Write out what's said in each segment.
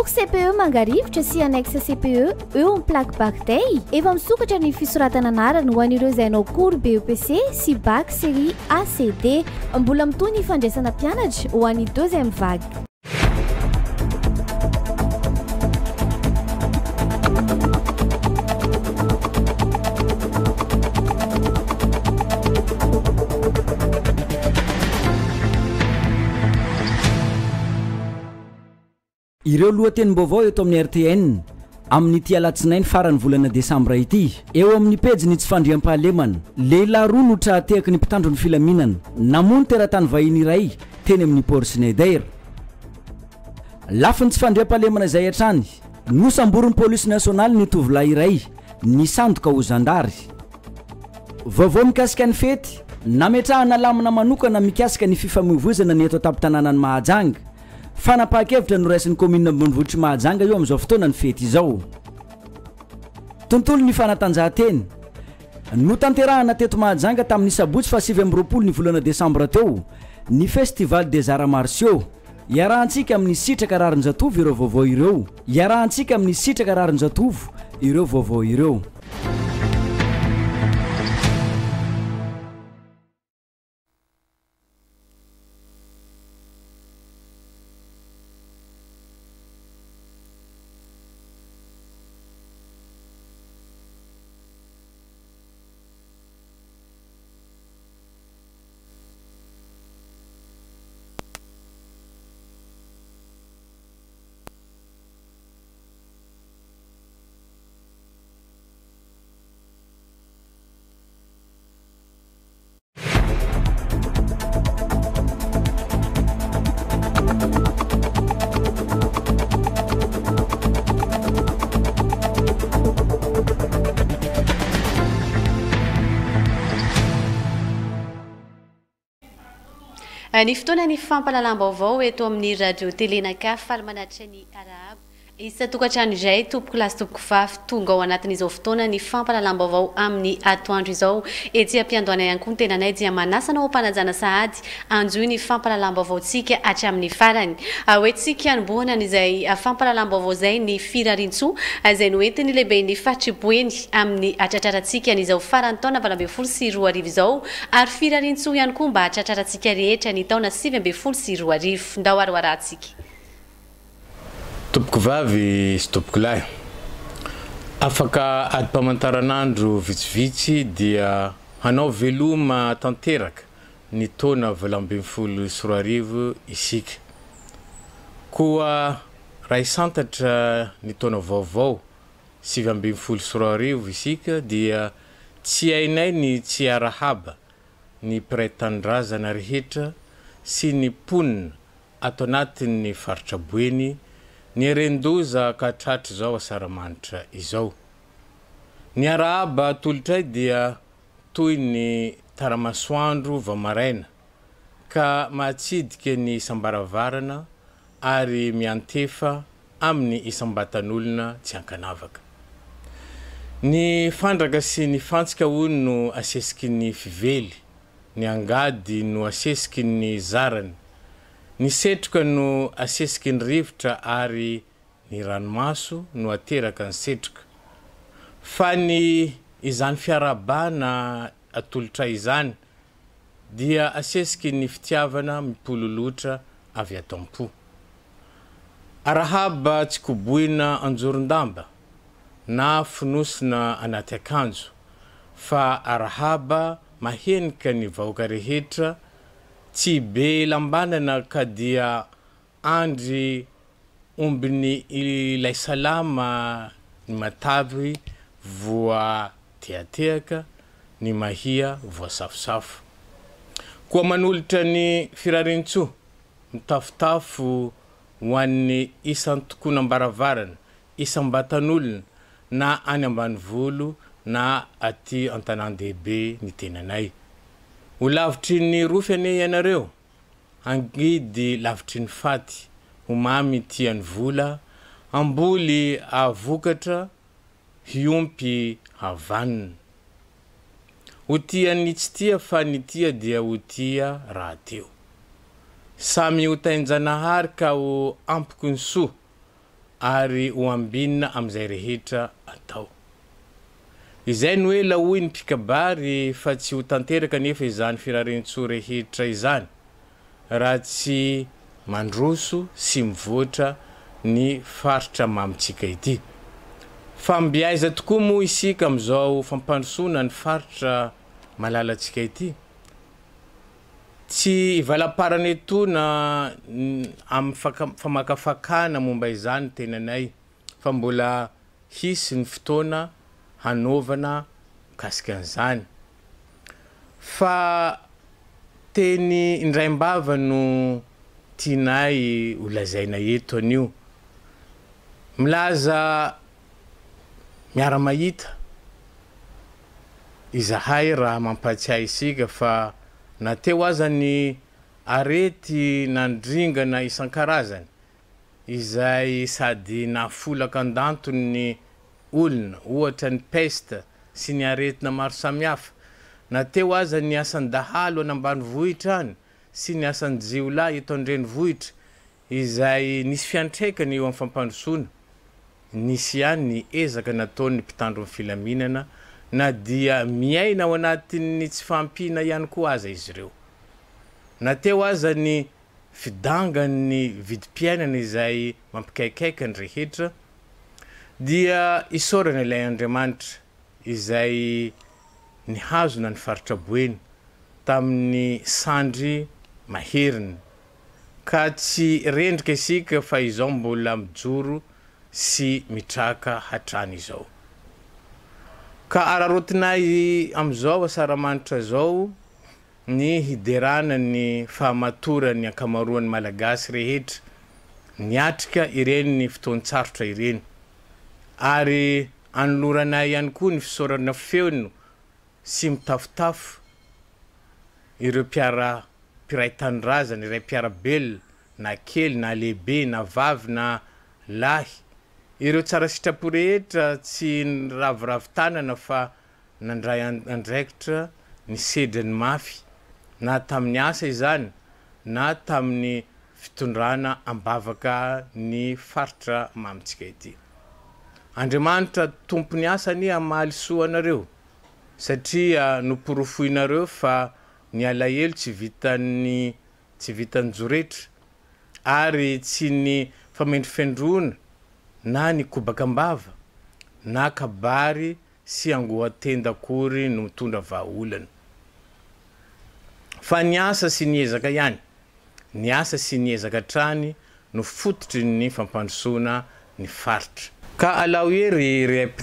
Boky CPE mangarivotra sy annexe CPE eo amin'ny plaque bactei efa misokatra ny fisoratana anarana ho an'ireo izay hanao cours BEPC sy bac série ACD. Mbola mitohy ny fandraisana mpianatra ho an'ny deuxième vague. Ireo lohatenim-baovao eto amin'ny RTN amin'ny tia alatsinainy farany volana desambra ity. Eo amin'ny pejy tsy fandriam-pahalemana, lehilahy roa no tratehaky ny mpitandro ny filaminana namono teratany vahiny iray teny amin'ny Port Schneider. Lafiny tsy fandriam-pahalemana izay hatrany no samborin'ny polisy nasionaly ny tovolahy iray nisandoka ho zandary. Vaovao mikasika ny fety nametrahana lamina manokana mikasika ny fifamoivoizana ny eto an-tampon-tanànan'ny Mahajanga. Fanapahan-kevitra no raisin'ny commune ambonivohitry Mahajanga eo amin'izao fotoana ny fety izao. Tontolo ny fanatanjahantena no tanterahana teto Mahajanga tamin'ny sabotsy fa 7 ny volana desambra teo ny festival des arts martiaux. Iarahantsika amin'ny sitraka rarin-jatovo ireo vaovao ireo. Iarahantsika amin'ny sitraka rarin-jatovo ireo vaovao ireo. Ny fotoana ny fampalalam-baovao eto amin'ny radio telenaka falimanatra ny Arabo. Isa tokantrano izay tompoko lasy tompoko vavy tonga ao anatin'izao fotoana ny fampalalam-baovao amin'ny atoandro izao. Etsy ampiandoana ihany koa ny tenanay dia manasana ao mpanajana sahady anjoy ny fampalalam-baovaontsika hatramin'ny farany. Hoentsika anombohana n'izay fampalalam-baovao izay ny firarintsoa izay noentiny lehibe ny fatriboeny amin'ny atratrarantsika n'izao farany taona 2024 izao ary firarintsoa ihany koa mba atratrarantsika rehetra ny taona 2024 ndao aroarantsika. Tompoko vavy sy tompoko lahy, afaka adi-pamantaranandro vitsivitsy dia hanao veloma tanteraka ny taona 2024 isika. Koa raha isantatra ny taona vaovao 2024 isika dia tsy hainay ny tsy arahaba ny mpiray-tanindrazana rehetra sy ny mponina ato anatin'ny faritra Boeny ny rendoza ka hatratra zao asaramanitra izao. Ny arahaba tolotray dia toy ny taramasoandro vamaraina ka mahatsidika ny isambaravarana ary miantefa amin'ny isam-batan'olona tsy ankanavaka. Ny fandraka sy ny fantsika hono no asesiky ny fively, ny angady no asesiky ny zarany, ny setroka no asesiky ny rivotra ary ny ranomaso no ateraka ny setroka. Fa ny izany fiarabana atolotra izany dia asesiky ny fitiavana mipololotra avy atam-po. Arahaba tsy koboina anjorondamba na finosina anaty akanjo fa arahaba mahenika ny vahoaka rehetra tsy be lambanana ka dia andry ombiny ilay salama ny matavy voa teateaka ny mahia voa safosafo. Koa manolotra ny firarintsoa mitafotafo ho an'ny isan'ny tokonam-baravarana, isam-batan'olona na any ambanivolo na aty an-tanan-dehibe ny tenanay. Ho lavitry ny rofy ane ianareo, angidy lavitry ny faty, ho mamy tian'ny vola, amboly avokatra, hiompy havanina. Ho tia ny tsy tia fa ny tia dia ho tia raha teo. Samy ho tainjanahary ka ho ampoko ny soa, ary ho ambinina amin'izay rehetra atao. Izay ny hoe lahoy ny mpikabary fa tsy ho tanteraka nefa izany firaren-tsoa rehetra izany raha tsy mandroso sy mivoatra ny faritra mamitsika ity. Fa mbiaiza tokoa moa isika amin'izao fampandrosoana ny faritra malalatsika ity. Tsy ivalaparana eto na amin'ny famakafakana momba izany tenanay fa mbola hisy ny fotoana hanaovana kasikan'izany. Fa teny indraimbava no tianay ho lazaina eto anio. Milaza miara-mahita izahay raha mampatsiahy isika fa nateo aza ny arety nandringana isan-karazany izay sady nafolaka an-dantony ny olona, ohatra ny peste sy ny aretina maro samihafa. Nateo aza ny asan'ny dahalo any ambanivohitra any sy ny asan'ny jiolahy eto an-drenivohitra izay nisy fiantraikany eo amin'ny fampandrosoana. Nisy ihany ny ezaka nataon'ny mpitandro amin'ny filaminana na dia miaina ao anatin'ny tsy fampina ihany koa aza izy ireo. Nateo aza ny fidangany vidim-piainana izay mampikaikaika ny rehetra dia isaorana ilay Andriamanitra izay nihazona ny faritra boeny tamin'ny sandry maheriny ka tsy rendrika isika fa izao mbola mijoro sy mitraka hatrany izao. Ka ararotinay amin'izao asaramanitra zao ny hiderana ny fahamatorany ankamaroan'ny malagasy rehetra niatrika ireny ny fotoan-tsarotra ireny ary anoloranay ihany koa ny fisaorana feony sy mitafotafo ireo mpiray tanindrazana, iray mpiarabelona na kely na lehibe na vavy na lahy, ireo tsara sitrapo rehetra tsy niraviravin-tanana fa nandray andraikitra ny sedrany mafy na tamin'ny asa izany na tamin'ny fitondrana ambavaka ny faritra mamitsika ity. Andriamanitra tompony asa ny amaly soa anareo satria noporofoinareo fa ny alahelo tsy vitan'ny joretra ary tsy ny famendrifendrona na ny kobakambava na kabary sy angohatenda-kory no mitondra vahaolana. Fa ny asa sy ny ezaka ihany, ny asa sy ny ezaka trany no fototry ny fampandrosoana ny faritra. Ka alao hery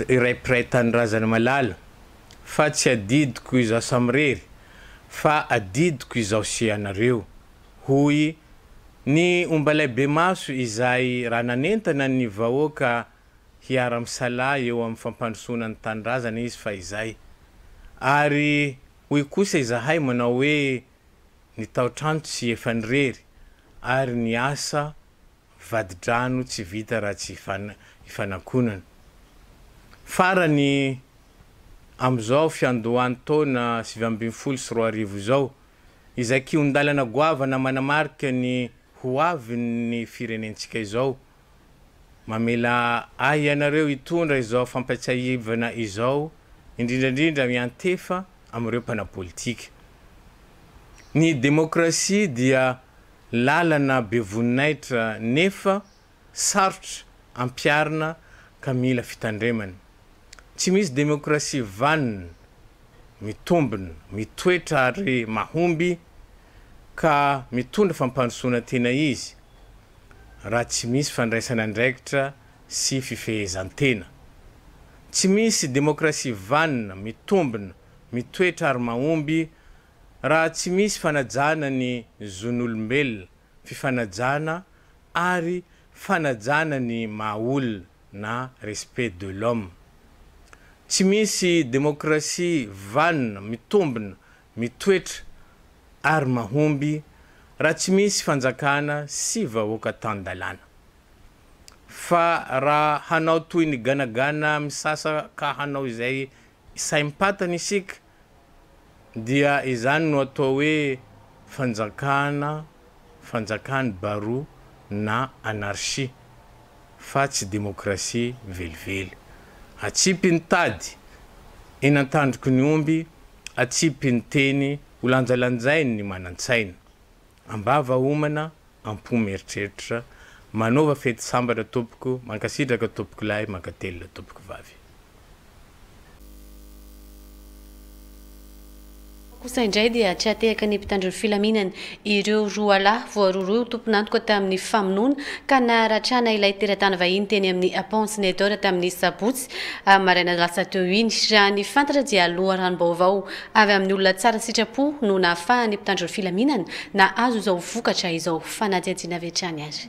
iray mpiray tanindrazana malala fa tsy adidiko izao samirery fa adidiko izao sy anareo hoy ny ombalaibe maso izay raha nanentana ny vahoaka hiara-misalahy eo amin'ny fampandrosoana ny tanindrazana izy fa izay. Ary hoy kosa izahay manao hoe ny tao-trano tsy efa nirery ary ny asa vadi-drano tsy vita raha tsy ifanakonana. Farany amin'izao fiandohan'ny taona 2024 izao izay kiondalana goavana manamarika ny ho avy ny firenentsika izao. Mamela ahy ianareo hitondra izao fampatsiahivana izao indrindrandrindra miantefa amin'ireo mpanapolitika. Ny demokrasia dia lalana be voninahitra nefa sarotra ampiarina ka mila fitandremana. Tsy misy demokrasia vanina, mitombina, mitoetra ary mahomby ka mitondra fampandrosoana tena izy raha tsy misy fandraisana andraikitra sy fifehezan-tena. Tsy misy demokrasia vanina, mitombina, mitoetra ary mahomby raha tsy misy fanajana ny zon'olombelona, fifanajana ary fanajana ny mahaolona na respect de l'homme. Tsy misy demokrasia vanina, mitombina, mitoetra ary mahomby raha tsy misy fanjakana sy vahoaka tan-dalàna. Fa raha hanao toy ny ganagana misasa ka hanao izay saim-patana isika dia izany no atao hoe fanjakany baro na anarchie. fa tsy demokrasia velively. Atsipy ny tady eny an-tandroky ny omby, atsipy ny teny ho lanjalanjainy ny manan-tsaina. Ambava homana ampomy eritreritra, manova fety sambatra tompoko, mankasitraka tompoko lahy, mankatelina tompoko vavy. Kosa indray dia tsy atehaka ny mpitandro ny filaminana ireo roa lahy voaroa tomponantoka tamin'ny famonoana ka naharatrana ilay teratany vahiny teny amin'ny pensionateur tamin'ny sabotsy maraina lasa teo iny. Raha ny fantatra dia loharanom-baovao avy amin'ny olona tsara sitrapo no nahafahan'ny mpitandro ny filaminana na azo izao vokatra izao fanadihadiana avy hatrany azy.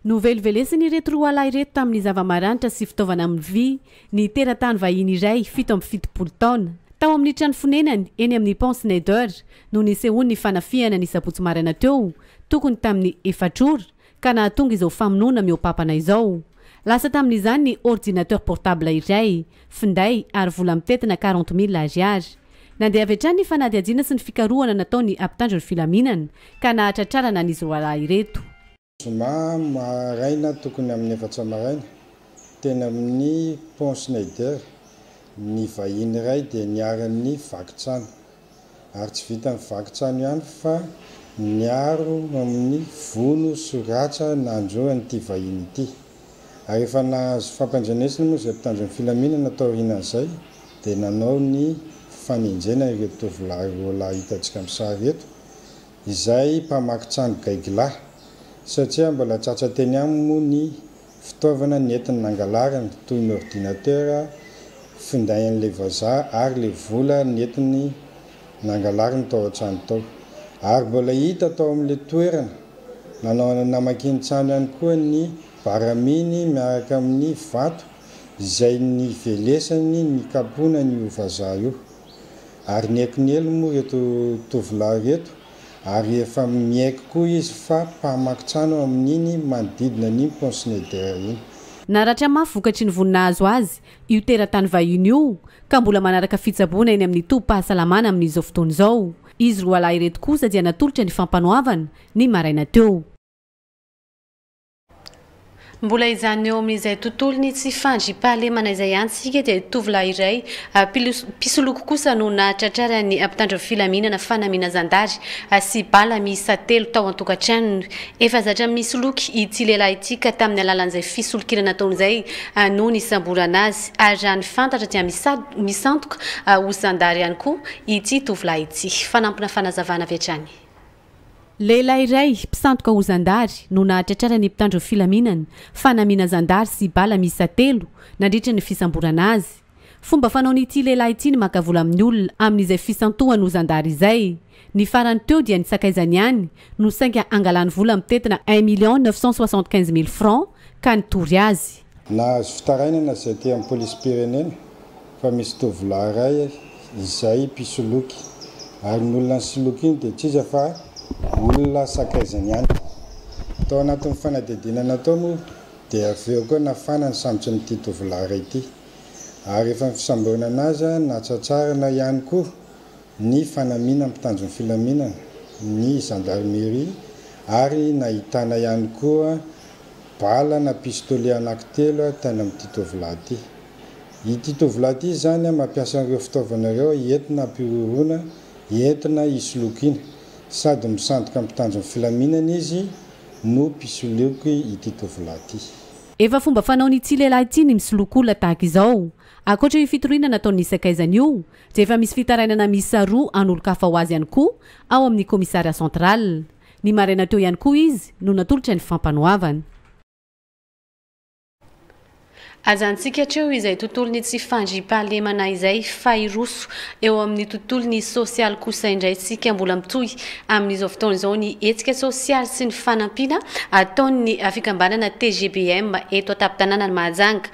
Novelivelesiny ireto roa lahy ireto tamin'ny zava-maranitra sy fitaovana amin'ny vy ny teratany vahiny iray 770 taona. Tao amin'ny trano fonenany eny amin'ny pensionateur no nisehoany ny fanafiana ny sabotsy maraina teo tokony tamin'ny 4 ora ka nahatonga izao famonoana miopapana izao. Lasa tamin'izany ny ordinateur portable iray finday ary vola mitetina 40,000 ariary. Nandeha avy hatrany ny fanadihadiana sy ny fikarohana nataony ampitandro ny filaminana ka nahatratrarana n'izy roa lahy ireto. Zoma maraina tokony amin'ny 4 maraina tena amin'ny pensionateur. Ny vahiny iray dia niaran'ny vakitrano ary tsy vita ny vakitrano ihany fa niaro amin'ny vono soratsa nandroan'ity vahiny ity. Ary efa nahazo fampandrenesina moa izay mpitandro ny filaminana natao aorianan'izay dia nanao ny fanenjena ireo tovolahy roa lahy hitantsika amin'ny sary eto izay mpamakitrano gaigilahy satria mbola tsatsa teny aminy moa ny fitaovana nentin'ny nangalarana toy ny ordinateur finday an'ilay vazaha ary le vola nentin'ny nangalariny tao an-trano tao. Ary mbola hita tao amin'ilay toerana nanao namakin-trano ihany koa ny baraminy miaraka amin'ny vato izay ny velesany ny kapona ny vazaha io. Ary niekinelo moa reto tovolahy reto ary efa miaiky koa izy fa mpamakitrano amin'iny manodidina ny pensionateur iny. Naratra mafy vokatry ny voninahzo azy io teratany vahiny io ka mbola manaraka fitsaboana eny amin'ny tobim-pahasalamana amin'izao fotoana izao. Izy roa lahy ireto kosa dia natolotra ny fampanoavana ny maraina teo. Mbola izany eo amin'izay tontolony tsy fandriam-pahalemana izay antsika dia tovolahy iray pisoloko kosa no nahatratrarany ampitandro filaminana fanamiana zandary sy bala miisa 3 tao an-tokantrano. Efa zatra misoloky ity lehilahy ity ka tamin'ny alalan'izay fisolokirana nataon'izay no nisamborana azy ary raha ny fantatra dia misantoka ho zandary ihany koa ity tovolahy ity. Fanampina fanazavana avy hatrany. Lehilahy iray mpisantoka ho zandary no nahatratrarany mpitandro filaminana fanamiana zandary sy bala miisa 3 nandritra ny fisamborana azy. Fomba fanaon'ity lehilahy ity ny makavola amin'ny olona amin'izay fisantohany ho zandary izay. Ny farany teo dia nisakaizany ihany no sainga angalany vola mitetina 1,975,000 francs ka nitory azy. Nahazo fitarainana izay teo amin'ny polisy pirenena fa misy tovolahy iray izay mpisoloky ary ny olona nisoloky iny dia tsisa fa olona sakaizany ihany. Tao anatin'ny fanadihadiana tao moa dia avy eo koa nafana ny sambotra n'ity tovolahy iray ity. Ary efa fisamborana anazy natsatsarana ihany koa ny fanamiana mpitandro ny filaminana ny gendarmerie ary nahitana ihany koa bala na pistolet anankitelo tany amin'ity tovolahy ity. Ity tovolahy ity zany mampiasa ireo fitaovana ireo entina hampirorona entina hisolokiana sady misandoka mpitandro ny filaminana izy no mpisoloky ity tovolahy ity. Efa fomba fanaon'ity lehilahy ity ny misoloky olona tahaka izao. Ankoatra io fitoriana nataony nisakaizany io dia efa misy fitarainana miisa 2 an'olo-kafa ho azy ihany koa ao amin'ny komisaria central. Ny maraina teo ihany koa izy no natolotra ny fampanoavana. Azantsika hatreo izay tontolony tsy fandriam-pahalemana izay fahiroso eo amin'ny tontolony sosialy kosa indray tsika mbola mitohy amin'izao fotoana izao ny hetsika sosialy sy ny fanampiana ataon'ny fikambanana TGBM eto an-tampon-tanàna ny Mahajanga.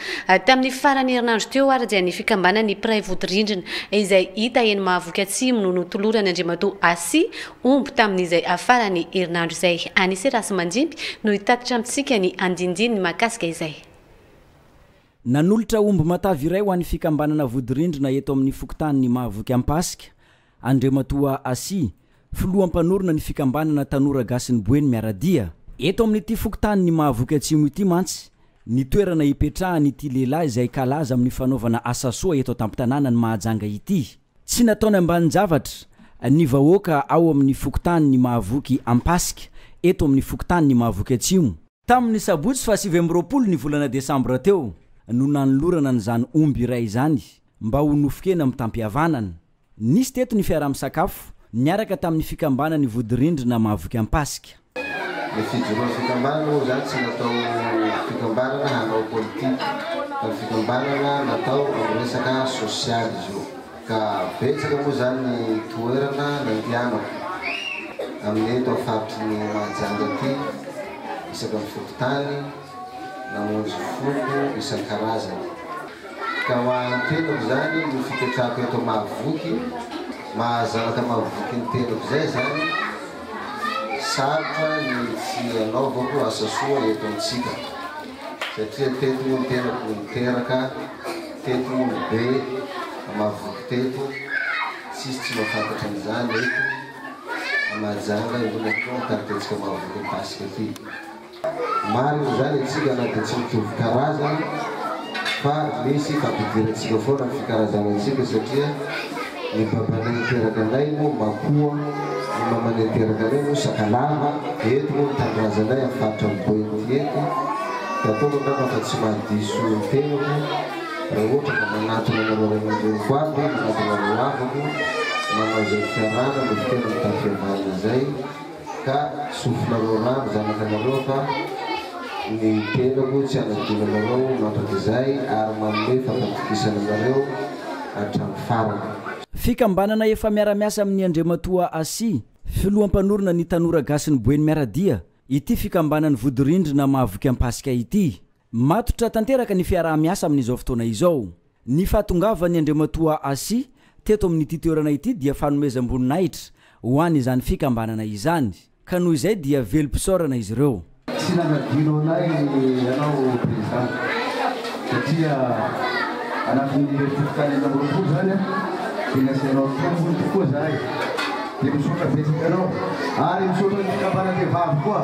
Tamin'ny farany herinandro teo ary dia ny fikambanany Pray Vodirindrina izay hita eny Mahavoky Atsimo no notolorany Andriamatoa Asy omby tamin'izay farany herinandro izay. Anisy Rasy Mandimby no hitatitra amintsika ny andindiny mahakasika izay. Nanolotra omby matavy iray ho an'ny fikambanana Vodirindrina eto amin'ny fokontany Mahavoky Ampasika. Andriamatoa Asy, filoha-mpanorona ny fikambanana Tanora Gasy ny Boeny miaradia eto amin'ity fokotany ny mahavoky atsimo ity mantsy ny toerana ipetrahany ity lehilahy izay kalaza amin'ny fanaovana asa soa eto tam-pitanàna ny mahajanga ity tsy nataony ambany javatra ny vahoaka ao amin'ny fokotany ny mahavoky ampasika eto amin'ny fokotany ny mahavoky atsimo tamin'ny sabotsy fa 7 ny volana desambra teo no nanolorana n'izany omby iray izany mba ho nofokena amin'ny tampihavanana nisy teto ny fiara-misakafo niaraka tamin'ny fikambanany vodirindrina mahavoky ampasika ny fijoroa fikambanana moa zany tsy natao fikambanana hanao politika fa fikambanana natao amin'ny resaka sosialy izy io ka betsaka moa zany ny toerana nandianako amin'ny eto afarotry ny mahajanga ty isaka amin'ny fokotany namonjy foko isan-karazany ka hoantenako zany no fipetrahako eto mahavoky mahazanaka mahavoky ny tenako zay zany sarotra ny tsy anaovako asa soa eto amintsika satria teto no tenako miteraka teto no be mahavoky teto tsisy tsy mahafantatra an'izany eto mahajanga indonako mikaraketsika mahavoky ampasika ty marina zany atsika na dia tsy mitovy karazana fa misy fampidirantsika foana ny fikarazana antsika satria ny babana niteraka anay moa makoa ny mamana niteraka anay moa sakalava eto moa mitandrazanay amin'ny faritra miboenty eto ka tonga ngamba fa tsy mahadiso ny tenako raha ohatra ka manatona naroranandroko aby manatona roavako manao zay fiarana mety tena mitafiavalina zay ka sofina rorano zanakanareo fa ny tenako tsy anadinanareo mandraky zay ary manome fampatokisana anareo hatramy farana fikambanana efa miara-miasa amin'ny Andriamatoa Asi filoam-panorona ny tanora gasiny Boeny miaradia ity fikambanany vodirindrina mahavoky ampasika ity matotra tanteraka ny fiara-miasa amin'izao fotoana izao ny fahatongavany Andriamatoa Asi teto amin'ity toerana ity dia fanomezam-boninahitra ho any izany fikambanana izany ka noho izay dia velom-pisaorana izy ireo tsy nanadino anay ianao président satria anatin'ny fokotany amam-roapolo zany dia nasianao tombony tokoa zahay dia misotra betsaka anao ary misotra ny fikambanana vehivavy koa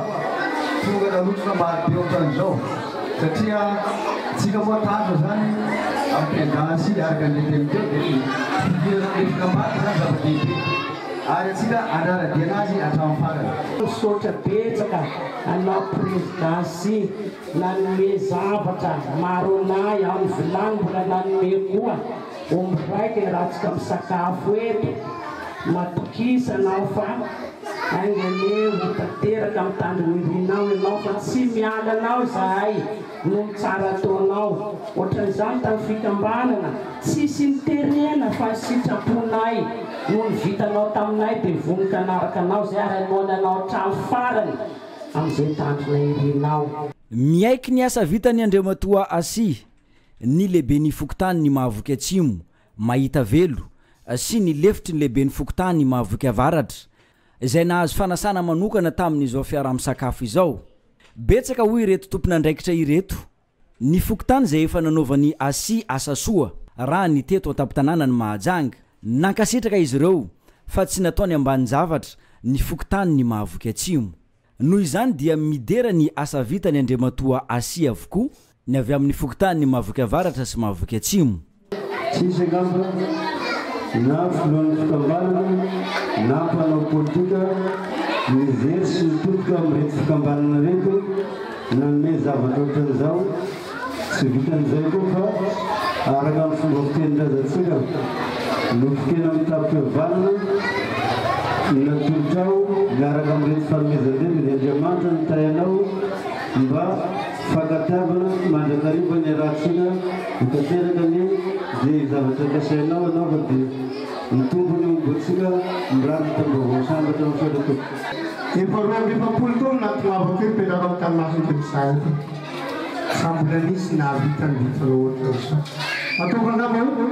tonga nalotrona marobe ohatran'izao satria tsika moa tanjo zany amin'ny présidensy araka ny lehibe dia fidirana ny fikambanana zany zava-dehibe ary atsika anaradiana azy hatramin'ny farany misotra betsaka anao présidensy nanome zavatra maro anay amin'ny vilany mbola nanome koa omby raiky raha tsika misakafo eto matokisanao fa angane hotateraka amin'ny tandronirinao ianao fa tsy mialanao zahay no mitsara ataonao ohatran'izany tamin'ny fikambanana tsisy niterena fa sitraponay no ny vitanao taminay dia vonika anaraka anao zay ary anoananao hatramy farany amin'izay tandrona irinao miaiky ny asa vitany Andriamatoa Asi ny lehibe ny fokotany ny mahavoky atsimo mahita velo sy ny lefitry ny lehibe ny fokotany mahavoky avaratra izay nahazo fanasana manokana tamin'izao fiara-misakafo izao betsaka hoy ireto tompon'andraikitra ireto ny fokotany izay efa nanaovany Asi asa soa raha ny teto an-tampitanàna ny mahajanga nankasitraka izy ireo fa tsy nataony ambany zavatra ny fokotany ny mahavoky atsimo noho izany dia midera ny asa vitany Andriamatoa Asi avokoa ny avy amin'ny fokotany ny mahavoky avaratra sy mahavoky atsimo tsisy angamba na filohan'ny fikambanana na mpanao politika mizery sy mitotika amin'irety fikambanana reto nanome zavatra ohatran'izao tsy vitan'izay koa fa araka amin'ny fomba fitenin-drazantsika nofokena amin'ny tampihavanana natolotrao miaraka amin'irety fanomezan-dreny ny Andriamanitra nitayanao mba fankatiavana mandrakariva ny arahantsika hitateraka ny dia zavatra kasainao anao fa dia mitombony ombotsika mirano tambaovao sambatra misotra efa roa amby 70 taona natonavako eo mpenarao tamasin'ny misary sambola nisy nahavitany vitana ohatra izao ataoko angamba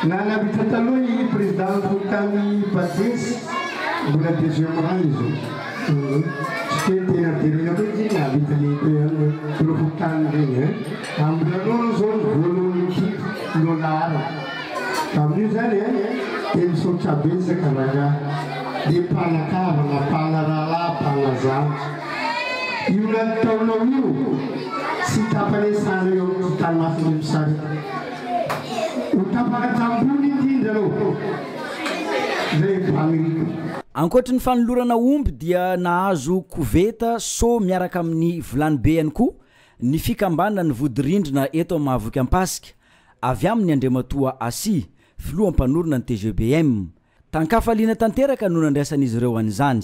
na nahavita taloha ny président fokotany Badesy mbola deuxième rang izy tsy tena derina koa izy nahavitany telo fokotany regny ambolanao zao ny voalohany kipo lolara tamin'io zany dia misotra betsaka raha dia mpanakavana mpanarala mpanazatra io nataonao io sy tapany sana eo amin'ny tanymasina misary ho tapaka tambony indrindra anao zay Amerika. Ankoatra ny fanolorana omby dia nahazo koveta so miaraka amin'ny vilany be ihany koa ny fikambana ny vodirindrina eto amin'ny Mahavoky Ampasika avy amin'ny Andriamatoa Asi filohampanorona ny TGBM. Tankafaliana tanteraka no nandraisan'izy ireo an'izany.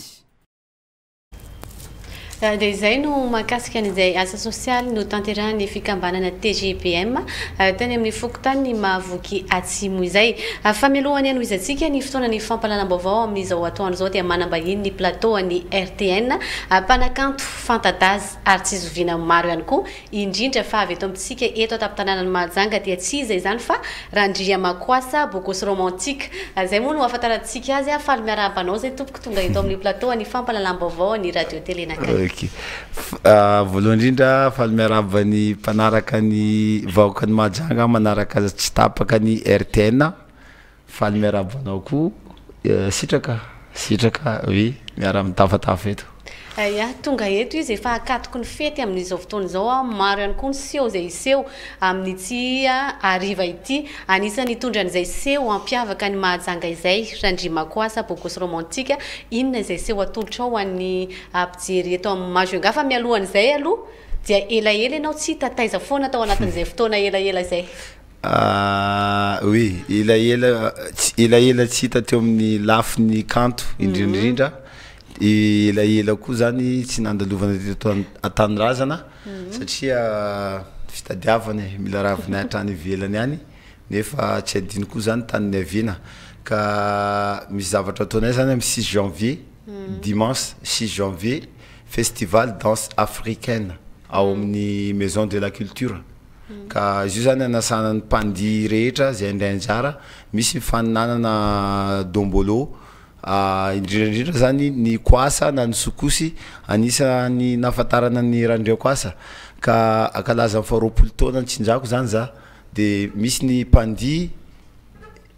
Dia izay no mahakasika an'izay asa sosialy no tanterahany fikambanana TGBM tany amin'ny fokotany ny Mahavoky Atsimo izay. Famelohany ano izatsika ny fotoanany fampahalalam-baovao amin'izao atoandro zao dia manambahiny ny plateau ny RTN mpanakanto fantadazy ary tsy zoviana maro ihany koa indrindra fa avy eto amintsika eto ataptanànany Mahajanga dia tsy izay izany fa Randria Makoasa Bokosy Romantique. Zay moa no ahafantarantsika azy faly miarabanao zay tompoko tonga eto amin'ny plateau ny fampahalalam-baovao ny radio télé nakay. Voalohany indrindra faly miaraba ny mpanaraka ny vahoaka ny Mahajanga manaraka tsy tapaka ny RTN faly miarabanao koa sitraka oui miara mitafatafa eto. Ya tonga eto izy efa akatoko ny fety amin'izao fotoana izao maro ihany koa ny seho izay iseho amin'ity ariva ity anisan'ny tondran'izay seho ampiavaka ny Mahajanga izay Randria Makoasa Bokosy Romantique inona izay seho atolotra ao an'ny ampijery eto amin'ny Mahajanga fa mialohan'izay aloha dia elaela ianao tsy tataiza foana tao anatin'izay fotoana elaela izay. Oui elaela tsy hita teo amin'ny lafiny kanto indrindrindra elaela koa zany tsy nandalovana teto Tanindrazana satria fitadiavana mila ravina hatrany ivelany any nefa tsy adiny koa zany tany niaviana ka misy zavatra ataonay zany amin'ny 6 janvier dimanche 6 janvier festival danse africaine ao amin'ny maison de la culture ka izy zany anasana ny mpandi rehetra zay andray anjara misy faninanana dombolo indrindra zany ny Koasa na ny Sokosy anisany nafatarana ny Randria Koasa ka akalaza faharoapolo taona tsinjako zany za de misy ny mpandi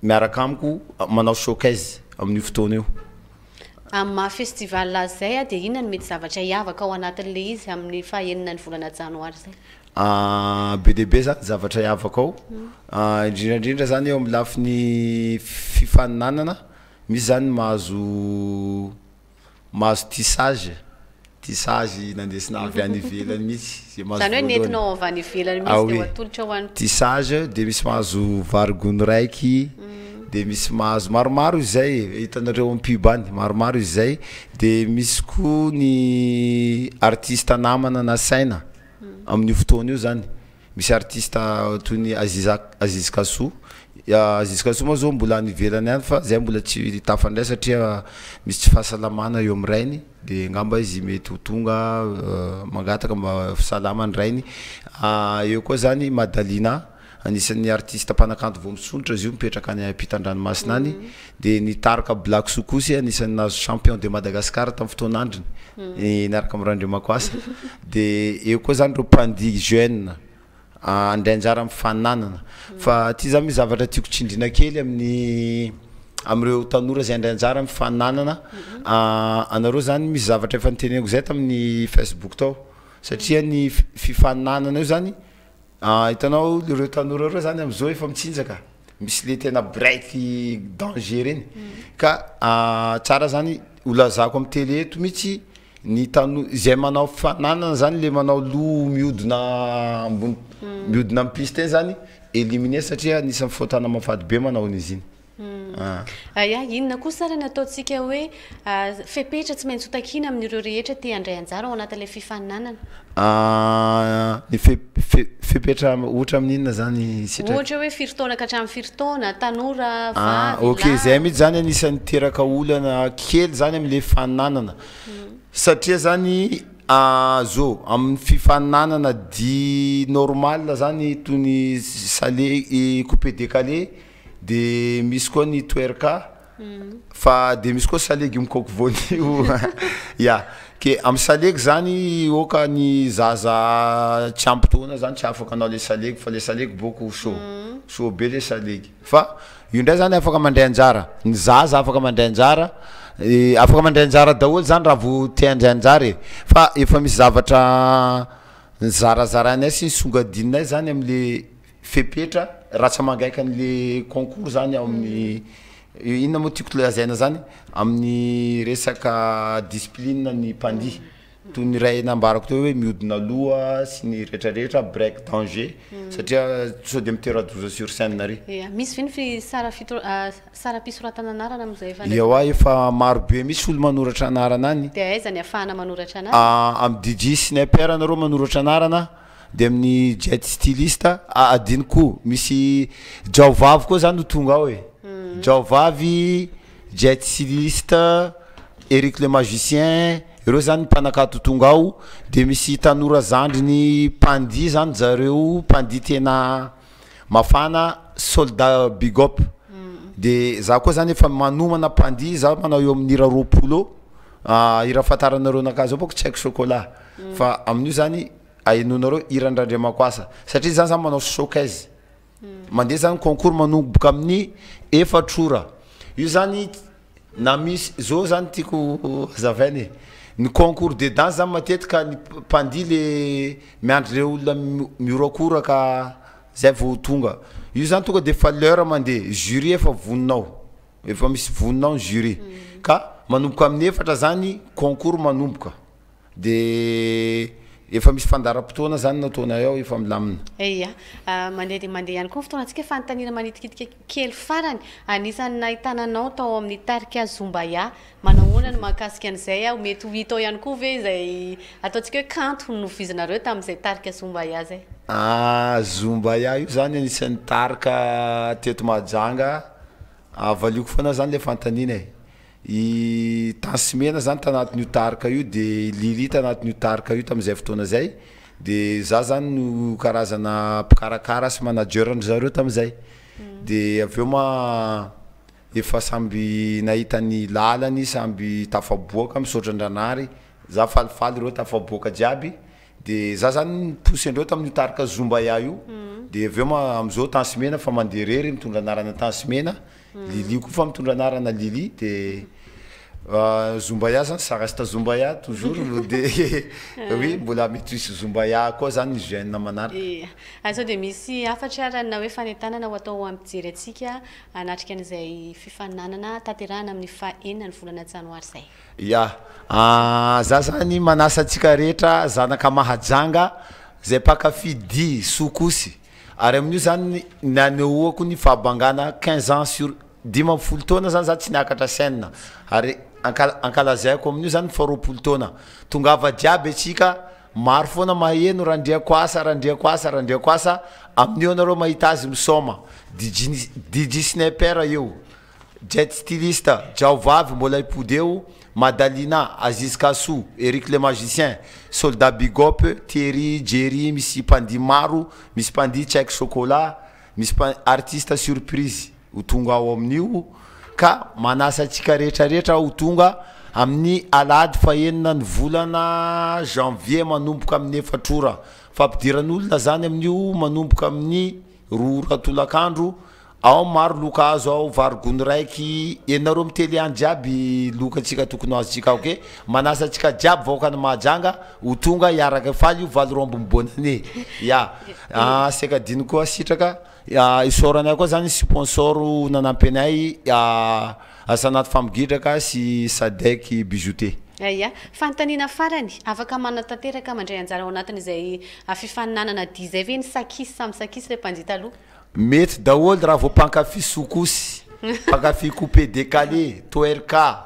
miaraka amiko manao showcase amin'io fotoana io. Amin'ny festival zay dia inona ny mety zavatra hiavaka ao anatin'le izy amin'ny fahaenina ny volana janoary zay? Be dia be zany zavatra hiavaka ao indrindra zany eo amin'ny lafiny fifaninanana misy zany mahazo tissage nandesina avy any ivelany mihitsy zany hoe nentinao avy any ivelany mihitsy dia atolotra ho any tissage de misy mahazo varigony raiky de misy mahazo maromaro izay hitanareo ampibany maromaro izay de misy koa ny artiste namana na saina amin'ny fotoana io zany misy artiste toy ny Aziz Kassou moa zao mbola any ivelany any fa zay mbola tsy tafandray satria misy tsy fahasalamana eo amin'ny rainy de ngamba izy mety ho tonga mangataka mba fisalamany rainy. Eo koa zany Madalina anisan'ny artiste mpanakanto vao misonitra izy io mipetraka any ampitan-dranomasina any de ny Tarka Black Sokosy anisan'ny nazo champion de Madagascar tamin'ny fotoan'andriny niaraka amin'ny Randria Makoasa de eo koa zany reo mpandi jeune andray anjara amin'ny faninanana fa ty zany misy zavatra tiako tsindrina kely amin'ireo tanora zay andray anjara amin'ny faninanana anareo zany misy zavatra efa niteneniko zay tamin'ny Facebook tao satria ny fifaninanana io zany hitanao ireo tanora ireo zany am'izao efa mitsinjaka misy le tena break danger reny ka tsara zany olazako amin'ny télé eto mihitsy ny zay manao faninanana zany le manao lo mihodina ambony mihodina amin'ny piste zany éliminer satria nisan'ny fotana mafady be manao an'izy iny. Inona koa sara nataontsika hoe fepetra tsy maintsy hotakina amin'ireo rehetra te handray anjara ao anatin'ilay fifaninanana? Ny fepetra ohatra amin'inona zany sitraka? Ohatra hoe firy-taona ka hatramin'ny firy-taona tanora vavy ok zay mihitsy zany anisan'ny teraka olana kely zany amin'ilay faninanana satria zany zao amin'ny fifaninanana di normal zany toy ny salé coupé décalé de misy koa ny twerka fa de misy koa salegy mikoko voanio ya ke amin'ny salegy zany oka ny zaza tsy ampy taona zany tsy afaka anao le salegy fa le salegy boko show be le salegy fa io ndray zany afaka mandray anjara ny zaza afaka mandray anjara afaka mandray anjara daholo zany raha vo tia andray anjara fa efa misy zavatra zarazarainay sy nisongadinay zany am'le fepetra raha tsy mangaika an'le concours zany amin'ny inona moa tiako lazaina zany amin'ny resaka discipline ny mpandi toy ny ray nambarako teo hoe mihodina aloha sy ny rehetrarehetra break danger satria sao de miteradoza sur scène ry misy viny fi sara pisoratana anarana am'izay ewa efa maro be misy olo manoratra anarana any de aizany afahana manoratra anarana am DJ Sniper anareo manoratra anarana de amin'ny jet styliste adiniko misy jaovavy koa zany no tonga ao e jaovavy jet styliste Eric le magicien ireo zany mpanakato tonga ao de misy tanora zandry ny pandi zany zareo pandi tena mafana soldat big up de za koa zany efa manomana pandi za manao eo amin'ny roapolo ira fataranareo nakazy boko tsy haiko chocolat fa amin'io zany ahinonareo irandrandriamakoasa satria zany zany manao showcase mandeha zany concours manomboka amin'ny efatrora io zany na misy zao zany tiako zavainy ny concours de danse zany matetika ny pandi le miandry le olona miroakoraka zay vao tonga io zany tonga de fa l'heure mandeha jury efa voninao efa misy voninao ny jury ka manomboka amin'ny efatra zany concours manomboka de efa misy fandaram-potoana zany nataona ao efa milamina iya mandeha de mandeha ihany koa fotoanantsika fanontaniana manitikitika kely farany anisany nahitananao tao amin'ny tarika Zumbaya manahoana ny mahakasika an'izay aho mety ho hitao ihany koa ve izay ataontsika hoe kanto novizanareo tamin'izay tarika Zumbaya zay Zumbaya io zany anisan'ny tarika teto Mahajanga avalioko foana zany le fantaniana i Tansimena zany tanatin'io tarika io de Lili tanatin'io tarika io tamin'izay fotoana zay de za zany no karazana mpikarakara sy manager ny zareo tamin'izay de aveo ma efa samby nahita ny lalany samby tafaboaka misaotra andranary za falifaly reo tafaboaka jiaby de za zany pousse andreo tamin'io tarika Zumbaya io de aveo ma am'izao Tansimena fa mandeha rery mitondra anarana Tansimena Lili koa fa mitondra anarana Lili de Zumbaya zany ça reste Zumbaya toujours de oui mbola mety misy Zumbaya koa zany ny jeune manaraka azo de misy afatra na hoe fanentanana ho atao ampijery atsika anatrika an'izay fifaninanana tanterahana amin'ny fahaenina ny volana janoary zay ya za zany manasa atsika rehetra zanaka Mahajanga zay mpakafidy sokosy ary amin'io zany nanehoako ny fahabangana 15 ans sur 10 taona zany za tsy niakatra scène ary ankalazaiko amin'io zany faroapolo taona tongava jiaby atsika maro foana maheno randriako asa amin'io anareo mahita azy misoma DJ Sniper eo jet styliste jaovavy mbola ipodeo Madalina Aziz Kassou Eric le magicien soldat big up Thierry Jerry misy pandi maro misy pandi check chocolat misy artiste surprise ho tonga ao amin'io ka manasa atsika rehetrarehetra ho tonga amin'ny alady fahenina ny volana janvier manomboka amin'ny efatrora fampidiran'olona zany amin'io manomboka amin'ny roa tolakandro ao maro loka azo ao varigony raiky enareo mitely any jiaby loka atsika tokony azotsika oke manasa atsika jiaby vaoka ny Mahajanga ho tonga iaraka faly io valorombo mibonane ya seka diny koa sitraka isoranay koa zany sponsor nanampy anay asanaty famigidraka sy Sadek bijouté iya fanontaniana farany afaka manatanteraka mandray anjara ao anatin'izay fifaninanana di zay ve ny sakisy samy sakisy le mpandita aloha mety daholo raha vao mpankafy sokosy mpankafy coupé décalé toerka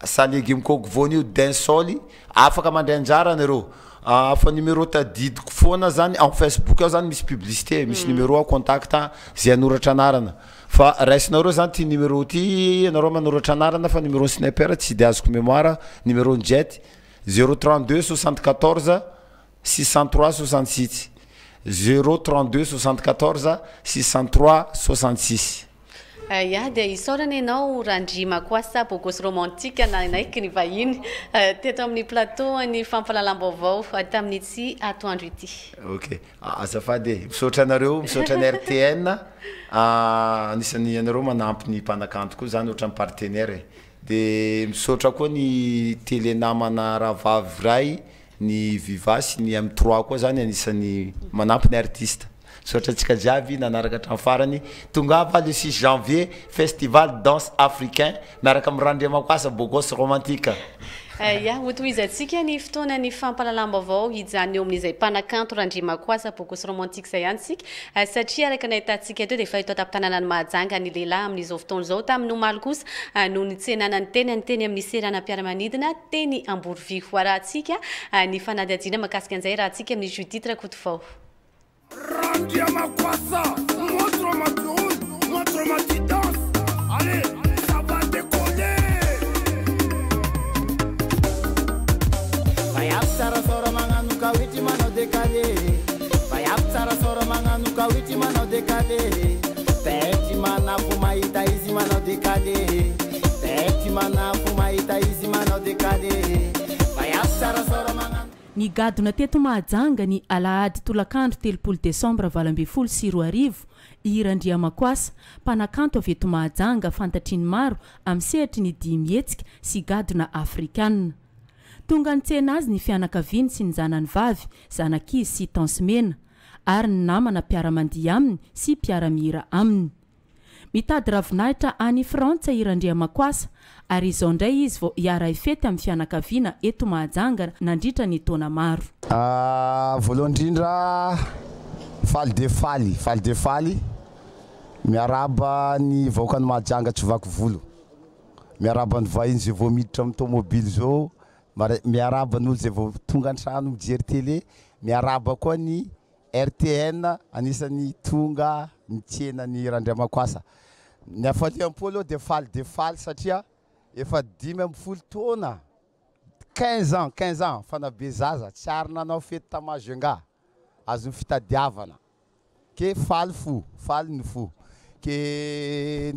sa légume coq vonio dansol afaka mandray anjara anareo fa numéro tadidiko foana zany en Facebook ao zany misy publicité misy numéro contact zay anoratra anarana fa raisinareo zany ty numéro ty anareo manoratra anarana fa numéro Sniper tsy de azoko mémoire numéro jet 032 74 603 66 032 74 603 66 ya de isaorana ianao randrima koasa bogosy romantique na naiky ny vahiny teto amin'ny plateau ny fampalalam-baovao tamin'ny tsy atoandro ity ok azafady misaotra anareo misaotra ny RTN anisan'ny anareo manampy ny mpanakanto koa zany ohatra ny partenaire de misaotra koa ny telenamana rahavavy ray ny vivasy ny amin'ny 3 koa zany anisan'ny manampy ny artiste misaotra antsika jiaby nanaraka hatramin'ny farany tongava le 6 janvier festival danse africain miaraka amin'ny Randriamakoasa Bogos romantique. Ya hotoizatsika ny fotoana ny fampalalam-baovao hijany eo amin'izay mpanakanto Randriamakoasa Bogos romantique zay ihany sika satria araka nahitatsika teo dia efa hita tamin'ny Mahajanga ny lehilahy amin'izao fotoana izao tamin'ny omaly kosa no nitsenanany teny amin'ny seranam-piaramanidina teny Amborovy ho arahantsika ny fanadihadiana mahakasika an'izay rahantsika amin'ny jeu titre Kotovao. Randriamakoasa notre matidance allez ça va décoller. Tsara sora magnano kawiti manao décalé vaiavy tsara sora magnano kawiti manao décalé tety manafo mahita izy manao décalé tety manafo mahita izy manao décalé vaiavy tsara sora magnano ny gadona teto Mahajanga ny alahady tolakandro 3 Desembre 2024 i Randriamakoasa mpanakanto avy eto Mahajanga fantatriny maro amin'ny sehatra ny 10 mihetsika sy gadona afrikanina. Tonga nitsena azy ny fianakaviany sy ny zanany vavy, zanankizy sy tansimena, ary ny namana mpiara-mandihy aminy sy mpiara-mihira aminy. Mitady ravinahitra any Frantsa i Randriamakoasa, ary izao ndray izy vao hiara ifety amin'ny fianakaviana eto Mahajanga nandritra ny taona maro. Voalohany indrindra faly de faly miaraba ny vahoakany Mahajanga tsy vaky volo, miaraba ny vahiny zay vao miditra amin'ny tomobily zao, miaraba n'olo zay vao tonga an-trano mijery télé, miaraba koa ny RTN anisan'ny tonga nitsena ny Randriamakoasa. Ny afaliam-polo de faly satria efa 15 taona 15 ans fanabe zaza tsy ary nanao fety ta Majunga azony fitadiavana ke faly ny fo ke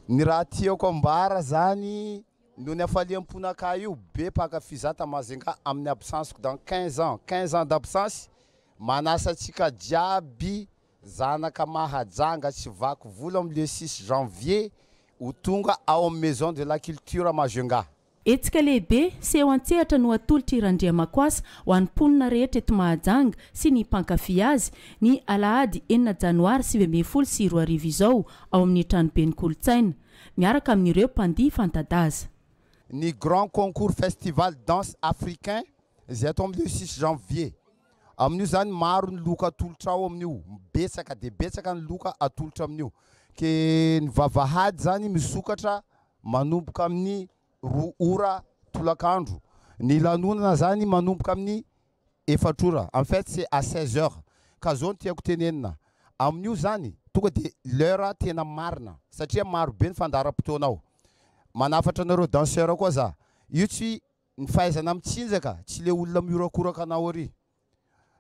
ny raha tiako ambara zany no ny afaliam-ponaka io be pakafizata Majunga amin'ny absence dans 15 ans d'absence manasatsika jiaby zanaka Mahajanga tsy vaky volo amin'ny le 6 janvier ho tonga ao amin'ny maison de la culture Majunga. Etsika lehibe seho an-tsehatra no atolotra i Randriamakoasa ho an'ny mponina rehetra eto Mahajanga sy ny mpankafy azy ny alahady 9 janoary 2022 izao ao amin'ny tranoben'ny kolontsaina miaraka amin'ireo mpandihy fantadaza. Ny grand concours festival danse africain zay atao amin'ny le 6 janvier amin'io zany maro ny loka atolotra ao amin'io, betsaka de betsaka ny loka atolotra amin'io ke ny vavahady zany misokatra manomboka amin'ny 2 ora tolakandro, ny lanonana zany manomboka amin'ny 4 ora. En fait c'est à 16 heures ka zao ny tiako tenenina amin'io zany tonga de l'heure tena marina satria maro be ny fandaharam-potoana ao. Manafatra anareo danseur koa za io tsy ny fahaizana mitsinjaka tsy le olona miorakoraka anao ary.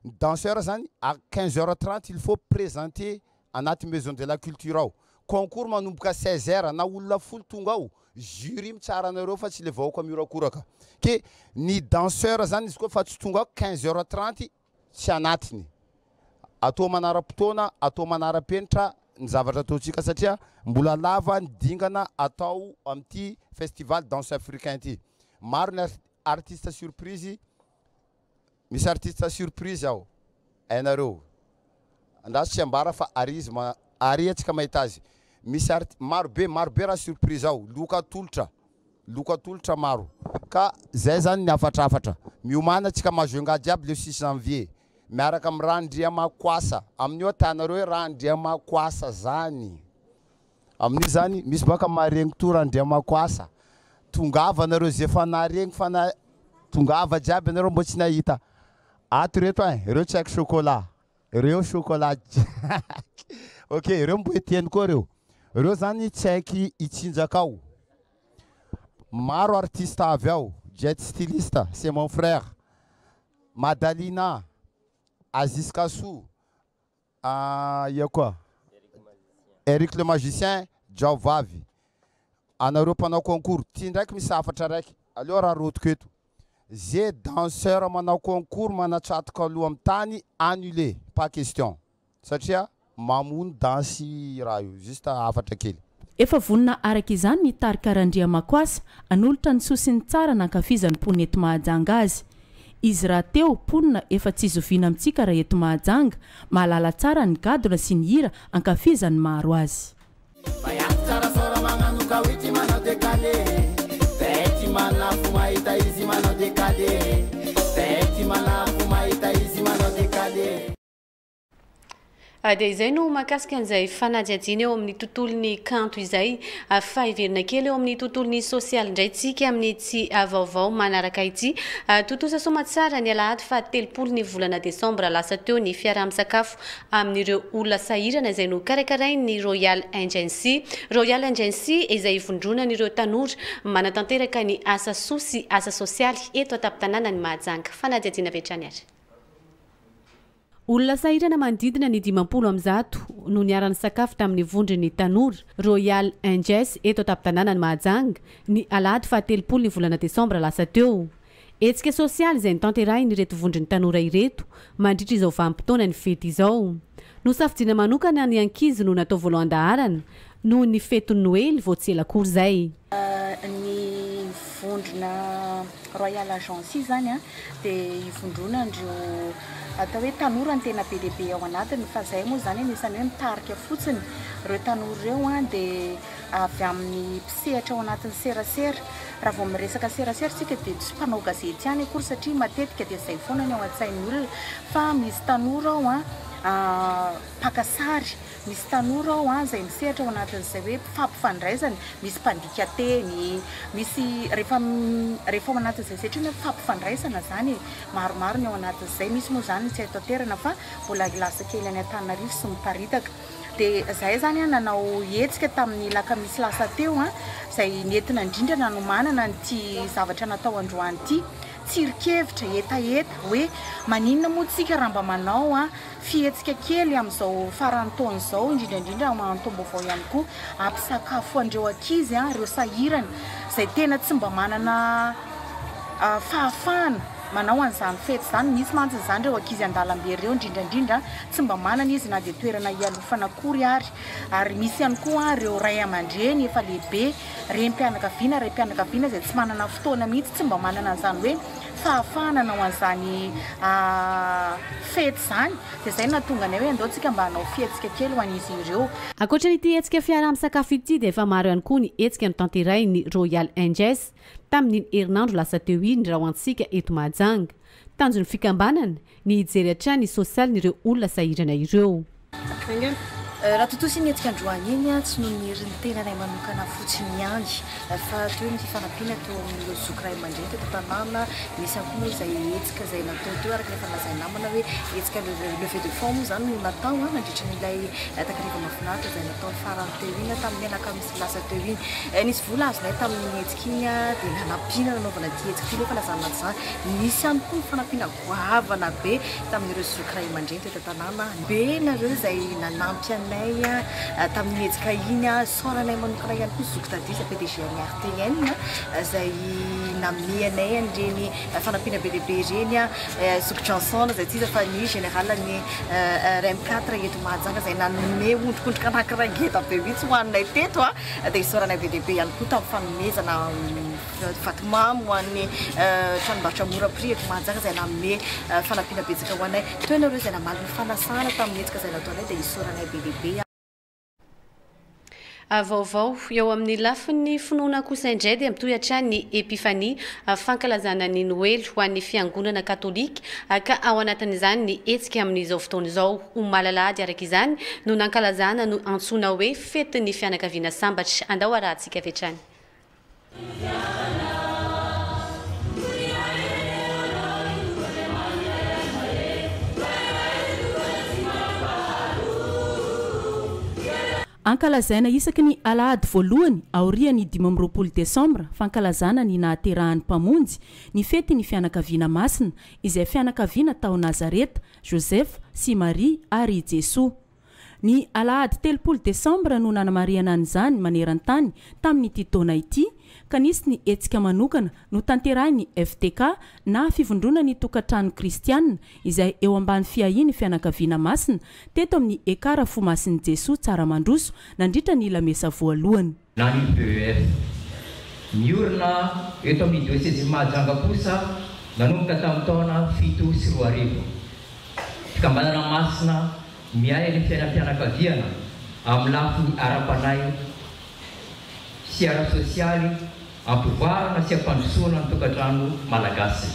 Ny danseur zany à 15h30 il faut présenter anaty maison de la culture ao. Concours manomboka 16h na olona folo tonga ao jury mitsara anareo fa tsy le vahoaka miorakoraka ke ny danseur zany izy koa fa tsy tonga 15h30 tsy anatiny atao manara-potoana atao manara-penitra ny zavatra ataontsika satria mbola lava ny dingana atao amin'ity festival danse africain ty. Maro ny artiste surprise, misy artiste surprise ao hainareo andraso tsy ambara fa ary atsika mahita azy. Misy maro be raha surprise ao, loka tolotra maro ka zay zany ny afatrafatra miomana atsika Majunga jiaby le 6 janvier miaraka amin'ny Randriamakoasa amin'io atanareo hoe Randriamakoasa zany amin'io zany misy baka maharegny to Randriamakoasa tongava anareo zay fa naregny fa tongava jiaby anareo mbo tsy nahita ato reto ireo tsy haiko chocolat ok ireo mbo etieny koa ireo zany tsy haiky itsinjaka ao. Maro artiste avy ao, Jet Styliste c'est mon frère, Madalina, Aziz Kassou, ya quoi Eric le magicien, Jao Vavy. Anareo mpanao concours ty ndraiky misafatra raiky aleo raha rotiko eto zay danseur manao concours manatratoka aloha amin'ny tany annulé pas question satria mamono dansy raha io juste afatra kely. efa vonina araka izany ny tarikarandria makoasa anolotra ny sosiny tsara nankafizany pony eto mahajanga azy izy raha teo ponina efa tsy zoviana amintsika raha eto mahajanga mahalala tsara ny gadona sy ny hira ankafizany maro azy dia izay no mahakasika an'izay fanajajina eo amin'ny tontolon'ny kanto izay fa iverina kely eo amin'ny tontolon'ny sosialy indray tsika amin'ny tsy vaovao manaraka ity totosa somatsara ny alahady fa 3 ny volana desambra lasa teo ny fiaraha-misakafo amin'ireo olona sahirana izay no karakarain'ny Royal Agency izay ivondronan'ireo tanora manatanteraka ny asa soa sy asa sosialy eto atapy-tanàna ny Mahajanga fanajajina vetrany ary olona sahirana manodidina ny 50 no niarany sakafo tamin'ny vondriny tanora Royal Agency eto atapy-tanàna ny Mahajanga ny alahady fa 3 ny volana desambra lasa teo etsika sosialy izay nitanterahiny ireto vondriny tanora ireto mandritra izao vanim-potoana ny fety izao no safidiana manokana ny ankizy no natao voalohan-daharana no ny fetin'ny Noely vao tsy ela akory zay ny vondrina Royal Agency zany dia ivondronandreo atao hoe tanora ny tena be lehibe ao anatiny fa zay moa zany anisany hoe mitarika fotsiny ireo tanora ireo dia avy amin'ny mpisehatra ao anatin'ny serasera raha vao miresaka serasera tsika dia tsy mpanao gazety ihany akory satria matetika dia zay foana ny ao an-tsain'ny olona fa misy tanora ao pakasary misy tanora ao zay misehatra ao anatin'izay hoe fampifandraisana misy mpandika teny misy rehefa ao anatin'izay satria hoe fampifandraisana zany maromaro ny ao anatin'izay misy moa zany tsy ato toerana fa mbola lasa kely any Antananarivo sy miparitaka dia zay zany nanao hetsika tamin'ny lakamisy lasa teo zay nentina indrindra nanomanana nyty zavatra natao androany ity tsirikevitra etaeta hoe maninona moa tsika raha mba manao fihetsika kely amin'izao farantaona izao indrindraindrindra mantombaovao ihany koa ampisakafo andreo ankizy ireo sahirana zay tena tsy mba manana fahafahana manao an'izany fety zany misy mantsy zany reo ankizy an-dalambe ireo indrindraindrindra tsy mba manana izy na dia toerana ialofana akory ary misy ihany koa ireo ray aman-dreny efa lehibe rem-pianakaviana zay tsy manana fotoana mihitsy tsy mba manana an'izany hoe fahafahana nao an'izany fety zany dia zay natonga anay hoe andaotsika mba hanao fihetsika kely ho an'izy ireo ankoatra n'ity hetsika fiaraha-misakafo ity dia efa maro ihany koa ny hetsika notanterainy Royal Agency tamin'ny herinandro lasa teo iny raha ho antsika eto Mahajanga tanjony fikambanana ny hijery hatrany sosialy n'ireo olona sahirana ireo raha totoy ny hetsika androany iny tsy no niriny tenanay manokana fotsiny ihany fa teo ny fifanampiana teo amin'ireo zokiray aman-dreny teto tanàna misy ihany koa moa izay hetsika izay natao teo araka rehefa lazay namana hoe hetsika levée de fonds moa zany no natao nandritra n'ilay takariva mahafinaritra izay natao ny farany teo iny tamin'ny anakamisy lasa teo iny nisy vola azonay tamin'ny hetsika iny dia nanampiana nanaovana ty hetsika ty nefa lazana zany misy ihany koa ny fanampiana goavana be tamin'ireo zokiray aman-dreny teto tanàna be nareo izay nanampy tamin'ny hetsika iny soranay manokana ihany koa zoky tadisa PDG ny RTN zay namianay an'ireny fanampiana be lehibe ireny zoky Johnson zay tsy iza fa ny général ny RM4 eto Mahajanga zay nanome ondrikondrika anakirangeta be mihitsy hoaninay teto dia isoranay be lehibe ihany koa tamin'ny fanomezana vatomamy ho an'ny tranombarotra mora prix eto Mahajanga zay nanome fanampiana betsaka ho anay teo nareo zay namaly ny fanasana tamin'ny hetsika zay nataonay dia isoranay be lehibe vaovao eo amin'ny lafin'ny finoana kosa indray dia mitohy hatrany ny epifania fankalazana ny Noely ho an'ny fiangonana katolika ka ao anatin'izany ny hetsika amin'izao fotoana izao ho malalady araka izany no nankalazana no antsoina hoe fetin'ny fianakaviana sambatra andao arahantsika vetrany ankalazaina isaky ny alahady voalohany aoriany 12 desambra fankalazana ny nahaterahan'ny mpamonjy ny fety ny fianakaviana masina izay fianakaviana tao Nazareta Joseph sy Marie ary Jesoa ny alahady 3 desambra no nanamariana an'izany maneran-tany tamin'ity taona ity ka nisy ny etsika manokana no tanterahiny FTK na fivondrona ny tokantrano kristianina izay eo ambany fiahiny fianakaviana masina teto amin'ny ekara fo masin'i Jesosy tsara mandroso nandritra ny lamesa voalohany. Na ny PEF miorina eto amin'ny diocèse Mahajanga kosa nanomboka tamin'ny taona 7 sy 2000. Fikambanana masina miay ny fianakaviana amin'ny lafiny ara-panay sy ara-sosialy ampivoarana sy ampandrosoana ny tokantrano malagasy.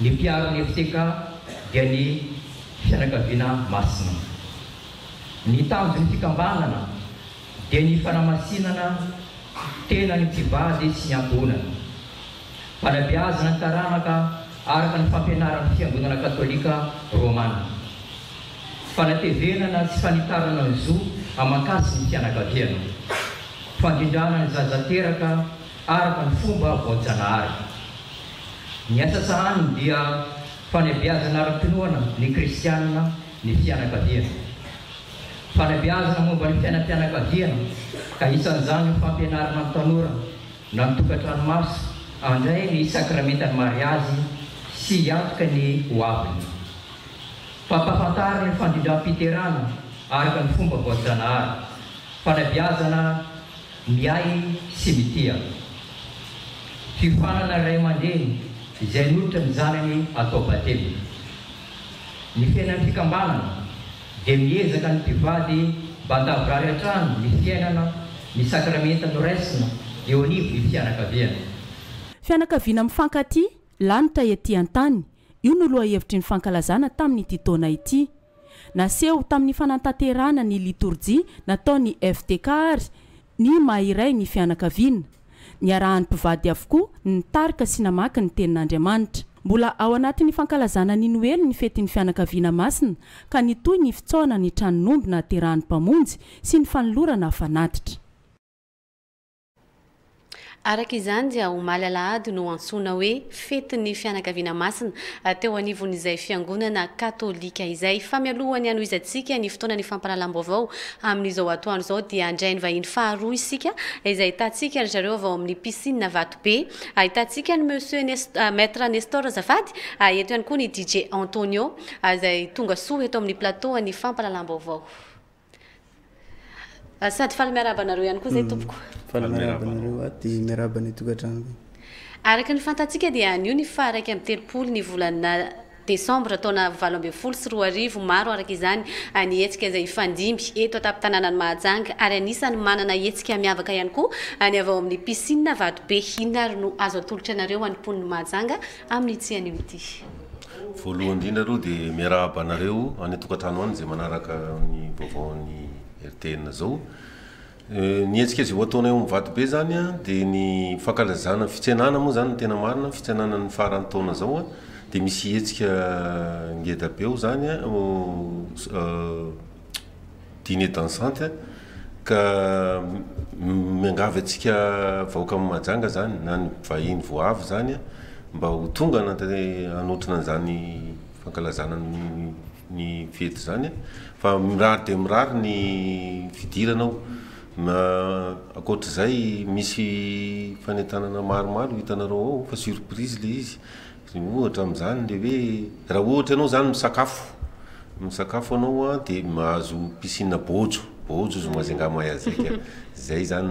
Ny mpiaro ny FTK dia ny fianakaviana masina. Ny tanjon'ny fikambanana dia ny fanamasinana tena ny mpivady sy ny angonana, fanabeazana ny taranaka araka ny fampianaran'ny fiangonana katolika romana, fanatevenana sy fanitarana ny zo amakasy ny fianakaviana, fandrindrana ny zazateraka araka ny fomba voajanahary. Ny asa sahaniny dia fanabeazana ara-pinoana ny kristianina ny fianakaviana, fanabeazana momba ny fianakaviana ka isan'izany ny fampianarana ny tanora na ny tokantrano maso andray ny sakramentany mariazy sy hiantoka ny hoaviny, fampahafantarana ny fandrindram-piterana araka ny fomba voajanahary, fanabeazana miay sy mitia, fifanana ray aman-dreny izay noditra ny zanany atao batemy. Ny fiainan'ny fikambanana dia miezaka ny mpivady mba handavorary hatrany ny fiainana ny sakramenta noraisina eo anivo ny fianakaviana. Fianakaviana mifankaty lanitra ety an-tany, io no loha hevitry ny fankalazana tamin'ity taona ity. Naseho tamin'ny fanantanterahana ny liturjia nataon'ny FTK ary ny maha-iray ny fianakaviana. Niarahan'ny mpivady avokoa ny tarika sy namaky ny tenin'Andriamanitra. Mbola ao anatin'ny fankalazana ny Noely ny fetin'ny fianakaviana masina ka nitoy ny fitsaona ny tranonomby na terahan'ny mpamonjy sy ny fanolorana fanatitra. Araka izany dia omaly alahady no antsoina hoe fetin'ny fianakaviana masina teo anivon'izay fiangonana katolika izay. Fa mialohany anoizatsika ny fotoana ny fampahalalam-baovao amin'izao atoandro izao dia andrainy vahiny faharoa isika izay ahitantsika ry zareo avao amin'ny piscine Vatobe. Ahitantsika ny monsieur maître Nestor Zafady, eto ihany koa ny DJ Antonio izay tonga soa eto amin'ny plateau ny fampahalalam-baovao. Sady faly miaraba anareo ihany koa zay tompoko. Faly miaraba anareo dia miaraba ny tokantrano. Araka ny fantatsika dia anio ny faraiky amin'ny telopolo ny volana Desambra taona 2024 maro araka izany ny hetsika izay ifandimby eto atapy-tanànan'ny Mahajanga ary anisany manana hetsika miavaka ihany koa ny avy ao amin'ny piscine Vatobe. Inona ary no azo atolotra anareo any-pon'ny Mahajanga amin'ny tsy anio ity? Voalohany indrindra aloha dia miaraba anareo any tokantrano any izay manaraka ny vaovaon'ny RTN zao. Ny hetsika izay ho ataona eo amin'ny Vatobe zany dia ny fankalazana fitsenana moa zany tena marina, fitsenana ny faran'ny taona zao dia misy hetsika ngeda-peo zany dîner dansante ka miangavy atsika vahoaka amin'ny Mahajanga zany na ny vahiny voavy zany mba ho tonga hanotrina an'izany fankalazana ny fety zany. Fa mirary dia mirary ny fidiranao. Akoatr'izay misy fanentanana maromaro hitanareo ao fa surprise le izy. Ohatra amin'izany le hoe raha ohatra ianao zany misakafo anao dia mahazo piscine bojo izy Mahajanga mahazaka. Zay zany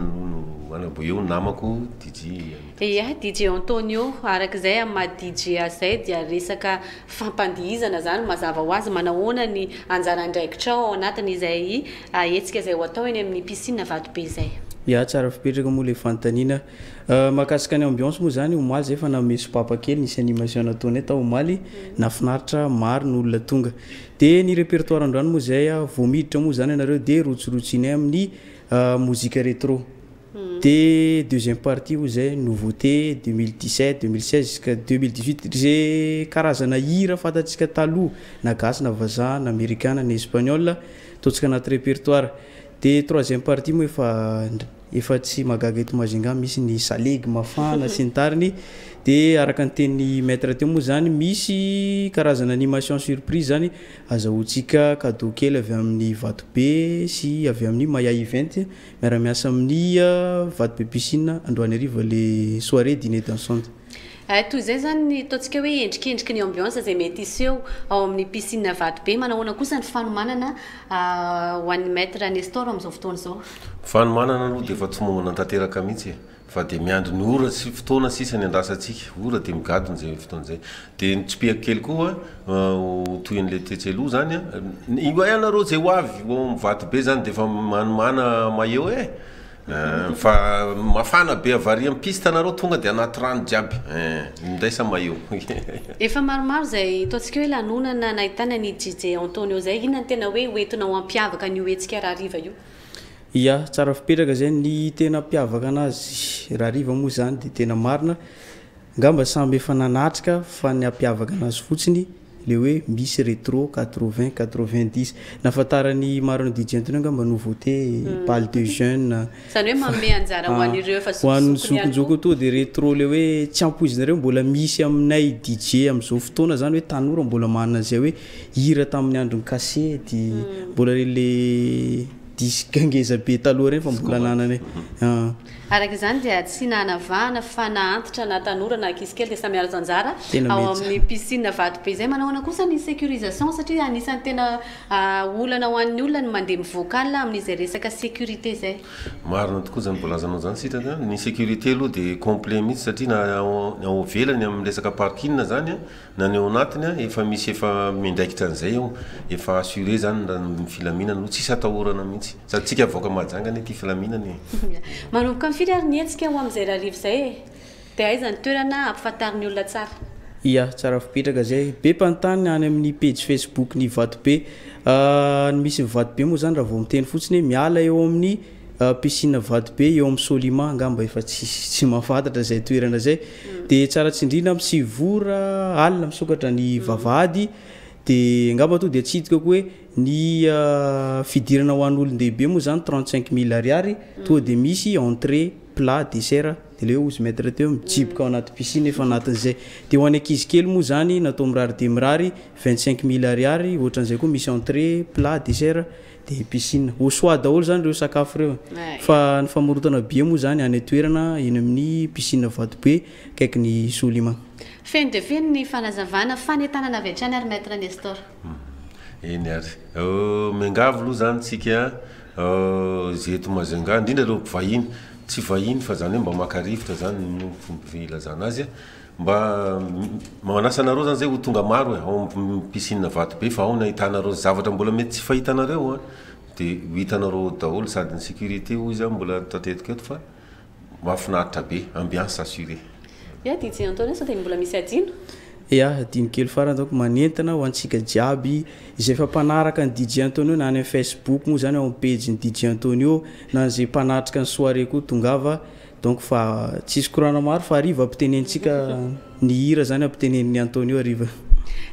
manabo eo namako DJ Antonio. Arak'izay amin'ny DJ azay dia resaka fampandihizana zany mazava ho azy manahoana ny anjara andraikitra ao anatin'izay hetsika izay ho atao eny amin'ny piscine Vatobe zay. Ya tsara fipetraka moa le fanontaniana mahakasika ny ambiance moa zany omaly zay fa namome sopapa kely nisy animation nataonay tao omaly nafinaritra maro ny olona tonga dia ny répertoire androany moa zay voamiditra moa zany anareo dia rotsirotsianay amin'ny mozika rétro dia deuxième partie moa zay nouveauté 2017 2016 jusqu'à 2018 zay karazana hira fantatsika taloha na gasy na vazaha na américana na espagnol totsika anaty répertoire. Dia troisième partie moa efa efa tsy magaga eto Majunga misy ny salegy mafana sy ny tariny de araka ny teny maître teo moa zany misy karazana animation surprise zany azahoantsika cadeau kely avy amin'ny Vatobe sy avy amin'ny Maya event miara-miasa amin'ny Vatobe piscine Andohany Ariva le soirée dîner dansante. Toy zay zany ataontsika hoe endrikendriky ny ambiance zay mety iseho ao amin'ny piscine Vatobe manahoana kosa ny fanomanana ho an'ny maître Nestor amin'izao fotoana zao. Fanomanana aloha de efa tsy momana tanteraka mihitsy fa de miandry ny ora sy fotoana sisa ny andrasantsika ora de migadony zay fotoana zay de nitsipihako kely koa toy an'le tetseloha zany io ianareo zay ho avy ao Vatobe zany de efa manomana maillot fa mafana be avaria amin'ny piste anareo tonga de anaty rano jiaby mindaisa maillot. Efa maromaro zay ataontsika hoe lanonana nahitana ny DJ Antonio zay inona ny tena hoe hoentina ho ampiavaka ny hoentsika Rahariva io? Ia tsara fipetraka zay ny tena mpiavaka anazy Rahariva moa zany de tena marina ngamba samby efa nanatrika fa ny ampiavaka anazy fotsiny le hoe misy rétro 80-90 nafatarany marony DJ Antonio ngamba nouveauté balle de jeunes zany hoe manome anjara ho an'ireo efa zokonjoko to de rétro le hoe tsy ampoizinareo mbola misy aminay DJ am'izao fotoana zany hoe tanora mbola manana zay hoe hira tamin'ny androny kasety mbola le disque ngeza be taloha reny fa mbola nanany araka izany dia tsy nanavana fa naantitra na tanora na ankizy kely de samy miaraka anjara ao amin'ny piscine Vatobe zay manahoana kosa ny sécurisation satria anisan'ny tena olana ho an'ny olona ny mandeha mivoakala amin'izay resaka sécurité zay. Marina tokoa zany bolazanao zany sitaka ny sécurité aloha de complet mihitsy satria na ao velany amin'ny resaka parking zany na ny ao anatiny efa misy efa mindraikitra an'izay eo efa assuré zany ny filaminana no tsisy atahorana mihitsy sady tsika avoaka Majangany ty filaminany. Manomboka firy ary nietsika ho amin'izay Rahariva zay de aiza ny toerana ampahafantariny olona tsara? Ia tsara fipetraka zay be mpanontany any amin'ny page Facebook ny Vatobe misy Vatobe moa zany raha vao miteny fotsiny miala eo amin'ny piscine Vatobe eo amin'ny Solima ngamba efa tsy mahafantatra zay toerana zay de tsara tsindrina amin'ny sivora alina misokatra ny vavahady de ngamba to de tsitika koa hoe ny fidirana ho an'olon-dehibe moa zany 35 000 ariary to de misy entrée plat dessert de le 11 mètres teo mijiboka ao anaty piscine efa anatin'izay de ho an'ny ankizy kely moa zany natao mirary de mirary 25 000 ariary ohatran'izay koa misy entrée plat dessert de piscine au choix daholo zany reo sakafo reo fa ny famorotana bia moa zany any toerana eny amin'ny piscine Vatobe kaiky ny Solima. Feno de feno ny fanazavana fanetanana avy hatrany ary maître Nestor. Eny ary mengavo aloha zany tsika zeto Majunga indrindra reo vahiny tsy vahiny fa zany hoe mba maka-rivotra zany no fomba filazana azy mba manasana zany zay ho tonga maro ao piscine Vatobe fa ao nahitanareo zavatra mbola mety tsy fahitanareo de hitanareo daholo sady ny sécurité hoy zany mbola tatetiko eto fa mahafinaritra be ambiance assuré. Ya DJ Antonio sa de mbola misy adino? Ya adino kely farany donc manentana ho antsika jiaby izay efa mpanaraka ny DJ Antonio na any Facebook moa zany ao amin'ny page ny DJ Antonio na zay mpanatrika ny soirée koa tongava donc fa tsisy korana maro fa ariva ampitenentsika ny hira zany ampitenen'ny Antonio ariva.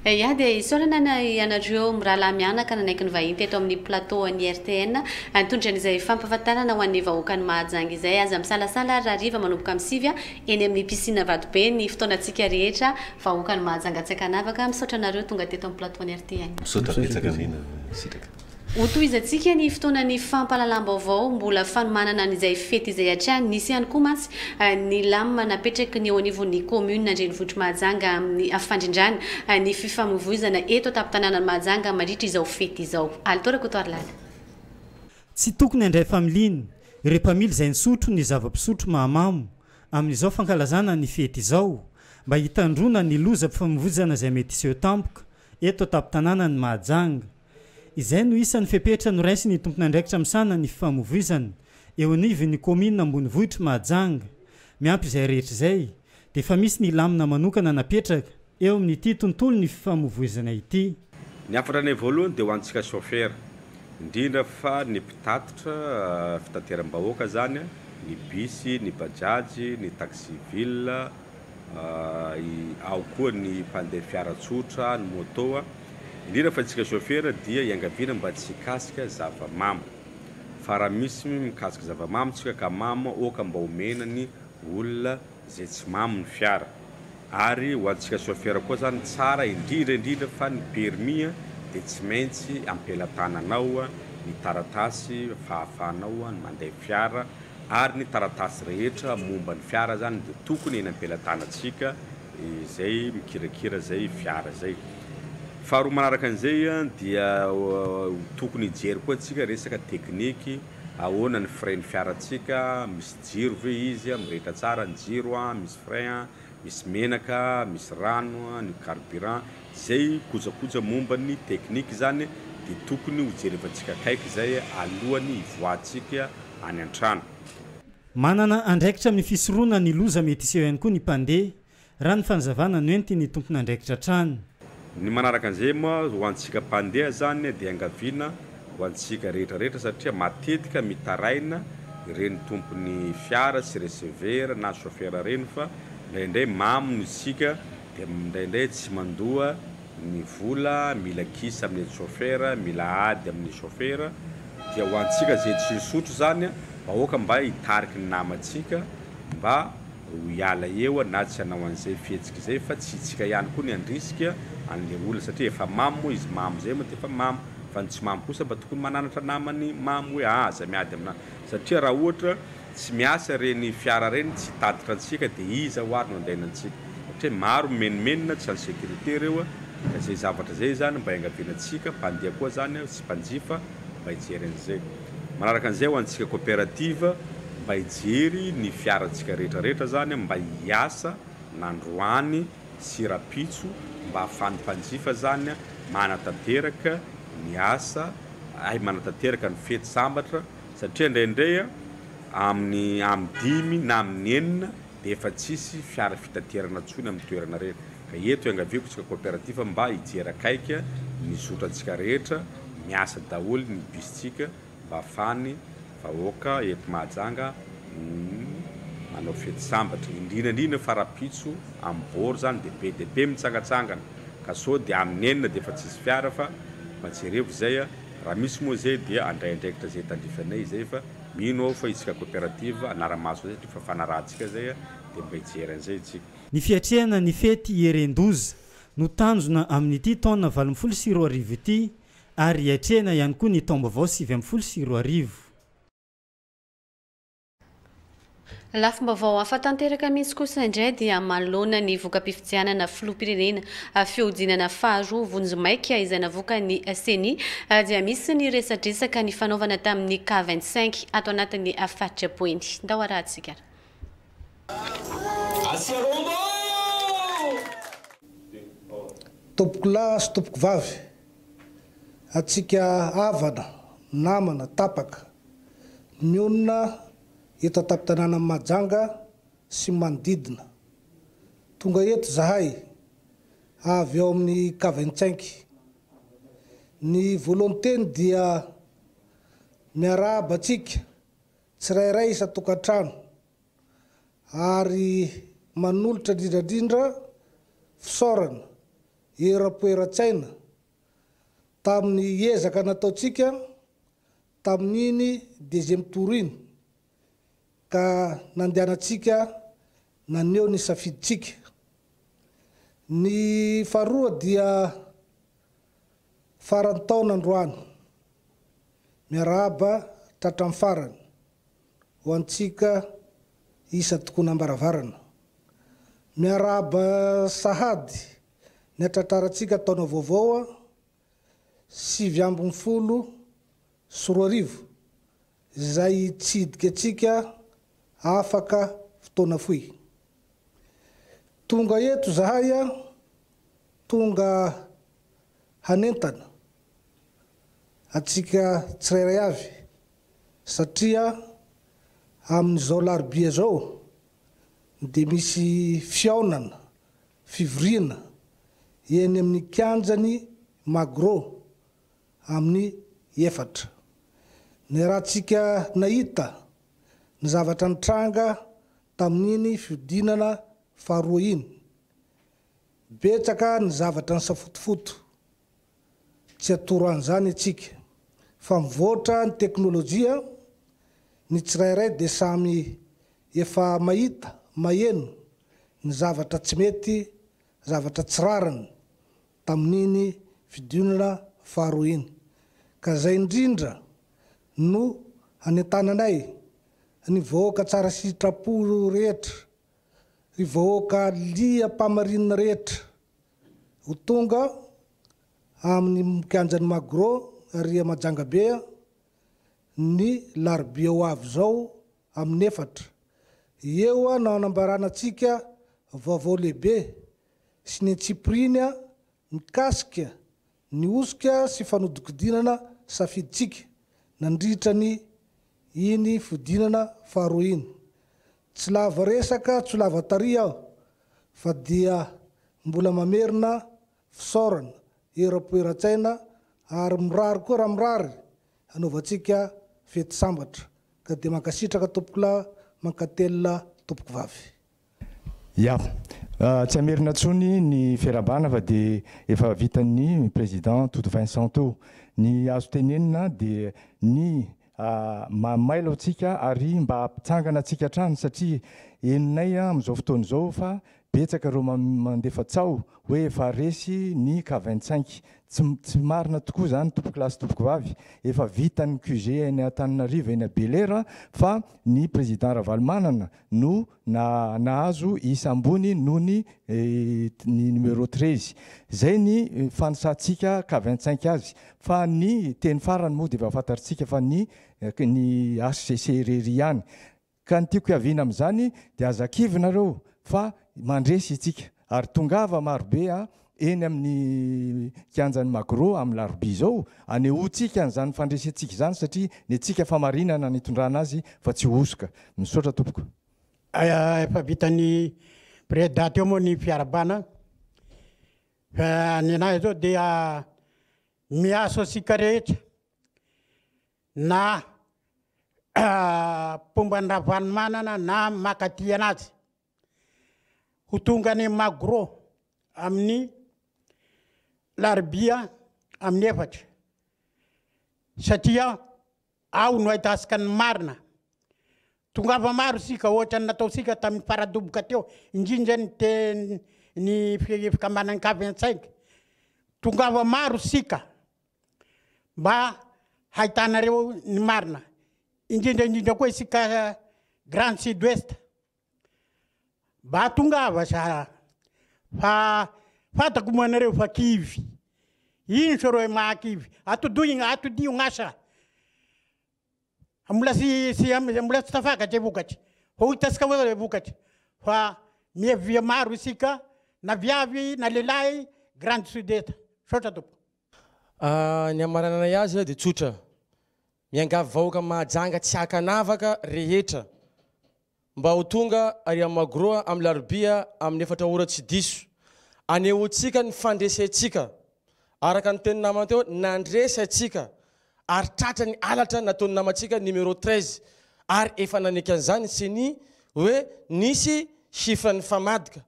Ya de isorana ianareo mirahalahy mianaka nanaiky ny vahiny teto amin'ny plateau ny RTN antondranyizay fampahafantarana ho an'ny vahoaka ny Mahajanga izay aza misalasala Rahariva manomboka amin'ny sivy eny amin'ny piscine Vatobe ny fotoanantsika rehetra vahoaka ny Mahajanga tsy akanavaka misaotra anareo tonga teto amin'ny plateau ny RTN. Misaotra betsaka amina sitraka. Hotoizantsika ny fotoanan'ny fampahalalam-baovao mbola fanomanana n'izay fety izay hatrany nisy ihany koa mantsy ny lama napetraky ny eo anivon'ny commune Andrenivohitra Mahajanga amin'ny afandrindrany ny fifamoivoizana eto an-tampon-tanànan'ny Mahajanga mandritra izao fety izao. Alitora Kotoarlala. Tsy tokony handray familiana ireo mpamily izay nisotro ny zava-pisotro mahamamo amin'izao fankalazana ny fety izao mba hitandrona ny loza mpifamoivoizana izay mety iseho tampoka eto an-tampon-tanànan'ny Mahajanga. Izay no isan'ny fepetra no raisy ny tompony andraikitra misana ny fifamoivoizana eo anivon'ny commune Ambonivohitra Mahajanga. Miampy izay rehetra izay dia efa misy ny lamina manokana napetraka eo amin'ity tontolo ny fifamoivoizana ity. Ny hafarany voalohany dia ho antsika chauffeur indrindra fa ny mpitatitra fitateram-bahoaka zany ny bus, ny bajaj, ny taxi ville, ao koa ny mpandeha fiara tsotra, ny moto. Indrindra fa antsika chauffeur dia iangaviana mba tsy kasika zava-mamo fa raha misy mikasika zavamamytsika ka mamo oka mba omenany olona zay tsy mamo ny fiara ary ho antsika chauffeur koa zany tsara indrindra fa ny permis dia tsy maintsy ampelatananao ny taratasy fahafahanao ny mandeha fiara ary ny taratasy rehetra momba ny fiara zany dia tokony eny ampelatanantsika izay mikirakira zay fiara zay. Faharoa manaraka an'izay dia tokony hijery koa antsika resaka tekniky ahoana ny frein ny fiarantsika misy jiro ve izy mirehitra tsara ny jiro misy frein misy menaka misy rano ny carburant zay kojakoja momba ny tekniky zany dia tokony hojerevantsika kaiky zay alohany hivoatsika any an-trano. Manana andraikitra amin'ny fisoroana ny loza mety iseho ihany koa ny mpandeha raha ny fanazavana no enty ny tompona andraikitra trano. Ny manaraka an'izay moa ho antsika mpandeha zany dia angaviana ho antsika rehetrarehetra satria matetika mitaraina ireny tompony fiara sy receveur na chauffeur reny fa indraindray mamony isika dia indraindray tsy mandoa ny vola mila kisa amin'ny chauffeur mila ady amin'ny chauffeur dia ho antsika zay tsy misotro zany vahoaka mba hitariky ny namantsika mba hiala eo na tsy hanao an'izay fihetsika izay fa tsy itsika ihany koa ny andrisika an'ilay olona satria efa mamo izy mamo zay moa dia efa mamo fa ny tsy mamo kosa mba tokony mananatra namany mamo hoe aza miady amina satria raha ohatra tsy miasa reny fiara reny tsy tatitra antsika dia iza ho ary no andehanantsika satria maro menomenona tsy any sécurité reo ka zay zavatra zay zany mba angavianantsika mpandeha koa zany sy mpanjifa mba hijery an'izay. Manaraka an'izay ho antsika coopérative mba hijery ny fiarantsika rehetrarehetra zany mba hiasa n'androany sy rapitso mba hahafahan'ny mpanjifa zany manatanteraka ny asa manatanteraka ny fety sambatra satria indraindray amin'ny 5 na amin'ny 4 dia efa tsisy fiara fitaterana ntsony amin'ny toerana rehetra ka eto angaviako tsika coopérative mba hijery akaiky ny zotratsika rehetra miasa daholo ny bisitsika mba hafany vahoaka eto Mahajanga manao fety sambatra indrindrandrindra farapitso ambory zany dia be mitsangatsangana ka sao dia amin'ny 4 dia efa tsisy fiara fa majerevo zay raha misy moa zay dia andraindraikitra zay tandrifanay zay fa mino ao fa isika coopérative anaramaso zay fa fanarahantsika zay dia mba hijery an'izay tsika. Ny fiatrehana ny fety Herendoza no tanjona amin'ity taona 24 ity ary hiatrehana ihany koa ny taom-baovao 24. Lafim-baovao hafa tanteraka misy kosa indray dia malona ny voka-pifidianana filoham-pirenena fihodinana faharoa vonjomaika izay navoaka ny CENI dia misy ny resadresaka ny fanaovana tamin'ny K25 ato anatin'ny fatiapoeny. Ndao arahantsika. Tompoko lahy sy tompoko vavy atsika avana namana tapaka mionona eto ataptanana Mahajanga sy manodidina tonga eto zahay avy ao amin'ny K25 ny volontény dia miarahaba atsika tsirairay isa-tokantrano ary manolotra indrindrandrindra fisaorana erapoeratsaina tamin'ny ezaka nataontsika tamin'iny 2e tour iny ka nandehanantsika naneo ny safiditsika. Ny faharoa dia farany taona androany miarahaba tratran'ny farany ho antsika isa tokony ambaravarana miarahaba sahady ny atratrarantsika taona vaovao 7 zay tsidika atsika afaka fotoana foy. Tonga eto zahay tonga hanentana atsika tsirairay avy satria amin'izao larobia zao dia misy fiaonana fivoriana eny amin'ny kianjany Magro amin'ny 4. Ny rahantsika nahita ny zavatra nitranga tamin'iny fiodinana faharoa iny betsaka ny zavatra ny safotofoto tsy atoro an'izany atsika fa mivoatra ny teknôlôjia ny tsirairay dia samy efa mahita maheno ny zavatra tsy mety zavatra tsy rariny tamin'iny fidinana faharoa iny ka zay indrindra no anentananay ny vahoaka tsara sitrapo rehetra ny vahoaka lia mpamarinina rehetra ho tonga amin'ny mikianjany magro aria majangabea ny larobia ho avy zao amin'ny efatra eo nao anambaranatsika vaovao lehibe sy ny antsiprinya mikasika ny osika sy fanodikodinana safiditsika nandritrany iny fodinana faharoa iny tsy lava resaka tsy lava taria aho fa dia mbola mamerina fisaorana erapoeratsaina ary mirary koa raha mirary anaovantsika fety sambatra ka dia mankasitraka tompokola mankatelina tompoko vavy ya tsy amerina tsony ny fiarabana fa dia efa vitan'ny président Toto Vincent to ny azo tenenina dia ny mamailo antsika ary mba ampitsangana antsika trano satria eninay amin'izao fotoana izao fa betsaka ireo mandefa tsao hoe efa resy ny K25 tsy marina tokoa zany tompoko lasy tompoko vavy efa vitan'ny QG eny Antananarivo eny Belera fa ny président Ravalomanana no nahazo isa ambony noho ny numéro 13 zay ny fanosantsika K25 azy fa ny teny farany moa dia efa fantaritsika fa ny HCC rery ihany ka ny tiako hiaviana amin'izany dia azakivonareo fa mandresy itsika ary tongava marobe eny amin'ny kianjany magro amin'ny larobia zao anehoantsika n'izany fandresentsika izany satria ny antsika famarinana nitondrana azy fa tsy hosoka misaotra tompoko efa vitan'ny préda teo moa ny fiarabana fa ny anahy zao dia miaso asika rehetra na pombany Ravalomanana na makaty anazy ho tonga ny magro amin'ny larobia amin'ny efatra satria ao no ahitasika ny marina tongava maro sika ohatra ny nataosika tamin'ny faradoboka teo indrindra ny fikambanany K25 tongava maro sika mba hahitanareo ny marina indrindra koa isika Grand Sud-Ouest mba tongava sa fa fatako moanareo fa kivy ino soro mahakivy atodio gn'asa mbola tsy tafakatra vokatra ho hitasika hoe vokatra fa miavia maro isika na viavy na lehilahy Grand Sud-Est sotra tompo ny amarananay azy dia tsotra miangavy vahoaka mahajanga tsy hakanavaka rehetra mba ho tonga ary amagro amin'ny larobia amin'ny efatra ora tsy diso anehoantsika ny fandresentsika araka ny teny namana teo nandresy atsika ary tratra ny alatra nataony namantsika numéro 13 ary efa naneky an'izany sy ny hoe nisy chiffre ny famadika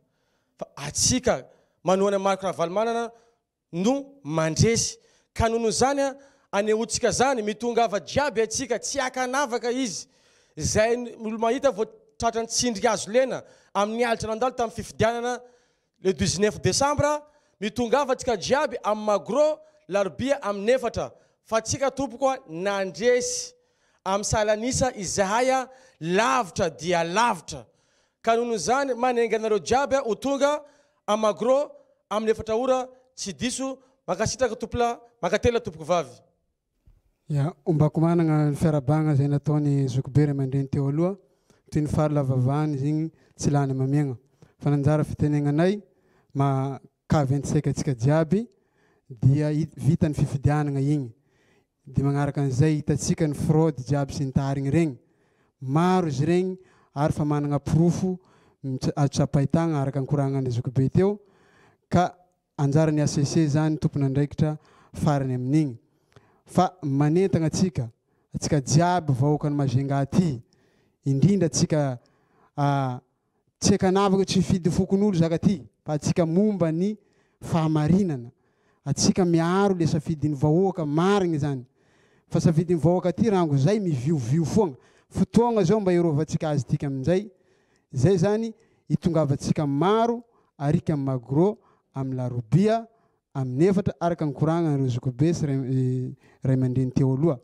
fa atsika manohana Marco Ravalomanana no mandresy ka noho zany anehoantsika zany mitongava jiaby atsika tsy hakanavaka izy zay olo mahita vao tratra ny tsindriky azo lena amin'ny alitra nandalo tamin'ny fifidianana le 19 décembre mitongava atsika jiaby amin'ny magro larobia amin'ny efatra fa tsika tompoka nandresy amin'ny salanisa izahaya lavitra dia lavitra ka noho zany manenganareo jiaby ho tonga amin'ny magro amin'ny efatra ora tsy diso makasitraka tompola makatela tompoko vavy ya ombako manana ny fiarabagna zay nataony Zokobe mandreny teo aloha toy ny fahalavavahany zegny tsy lany mamiagna fa nanjara fitenegnanay ma K25 atsika jiaby dia vita ny fifidianana igny dia magnaraka an'izay hitatsika ny fraude jiaby sy ny tarigny regny maro izy regny ary fa manana profo atsapahitagna araka ankoragnan'ny Zokobe teo ka anjara ny ACC zany tompony andraikitra farany amin'igny fa manentagna atsika jiaby vahoaka ny Majunga aty indrindra atsika tsy hakanavaka tsy fidy fokon'olo zaka ty fa atsika momba ny fahamarinana atsika miaro le safidin'ny vahoaka marigny zany fa savidy mivoaka ty rango zay miviovio foagna fotoagna zao mba irovantsika azy tika amin'izay zay zany hitongavatsika maro arika amin'ny magro amin'ny larobia amin'ny efatra araka ny koragna rezoko be sy ray aman-dreny teo aloha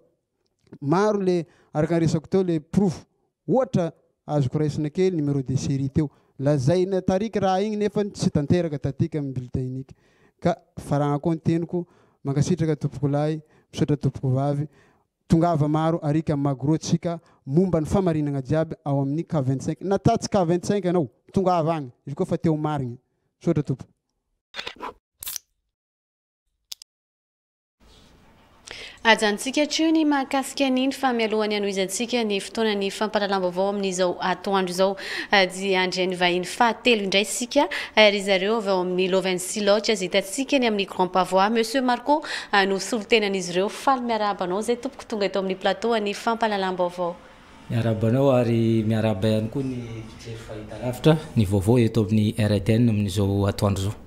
maro le araka ny resako teo le proof ohatra azoko raisina kely numéro de série teo lazaina tariky raha igny nefa tsy tanteraka tatika amin'ny bulletin iniky ka faragna koa ny teniko mankasitraka tompoko lahy misaotra tompoko vavy tongava maro arika magrotsika momba ny famarinagna jiaby ao amin'ny K25 natatsy K25 anao tongava agny izy koa fa teo marigny misaotra tompoko ajantsika trony mahakasika an'iny fa mialohany anoizantsika ny fotoana ny fampahalalam-baovao amin'izao atoandro zao dia andriany vahiny fahatelo indray sika ry zareo avy ao amin'ny Lovency Lodge zay hitantsika ny amin'ny Grand Pavois Monsieur Marco no solotenan'izy ireo faly miarahaba anao zay tompoko tonga eto amin'ny plateau ny fampahalalam-baovao miarahaba anao ary miarahaba ihany koa ny fijery fahita lavitra ny vaovao eto amin'ny RTN amin'izao atoandro zao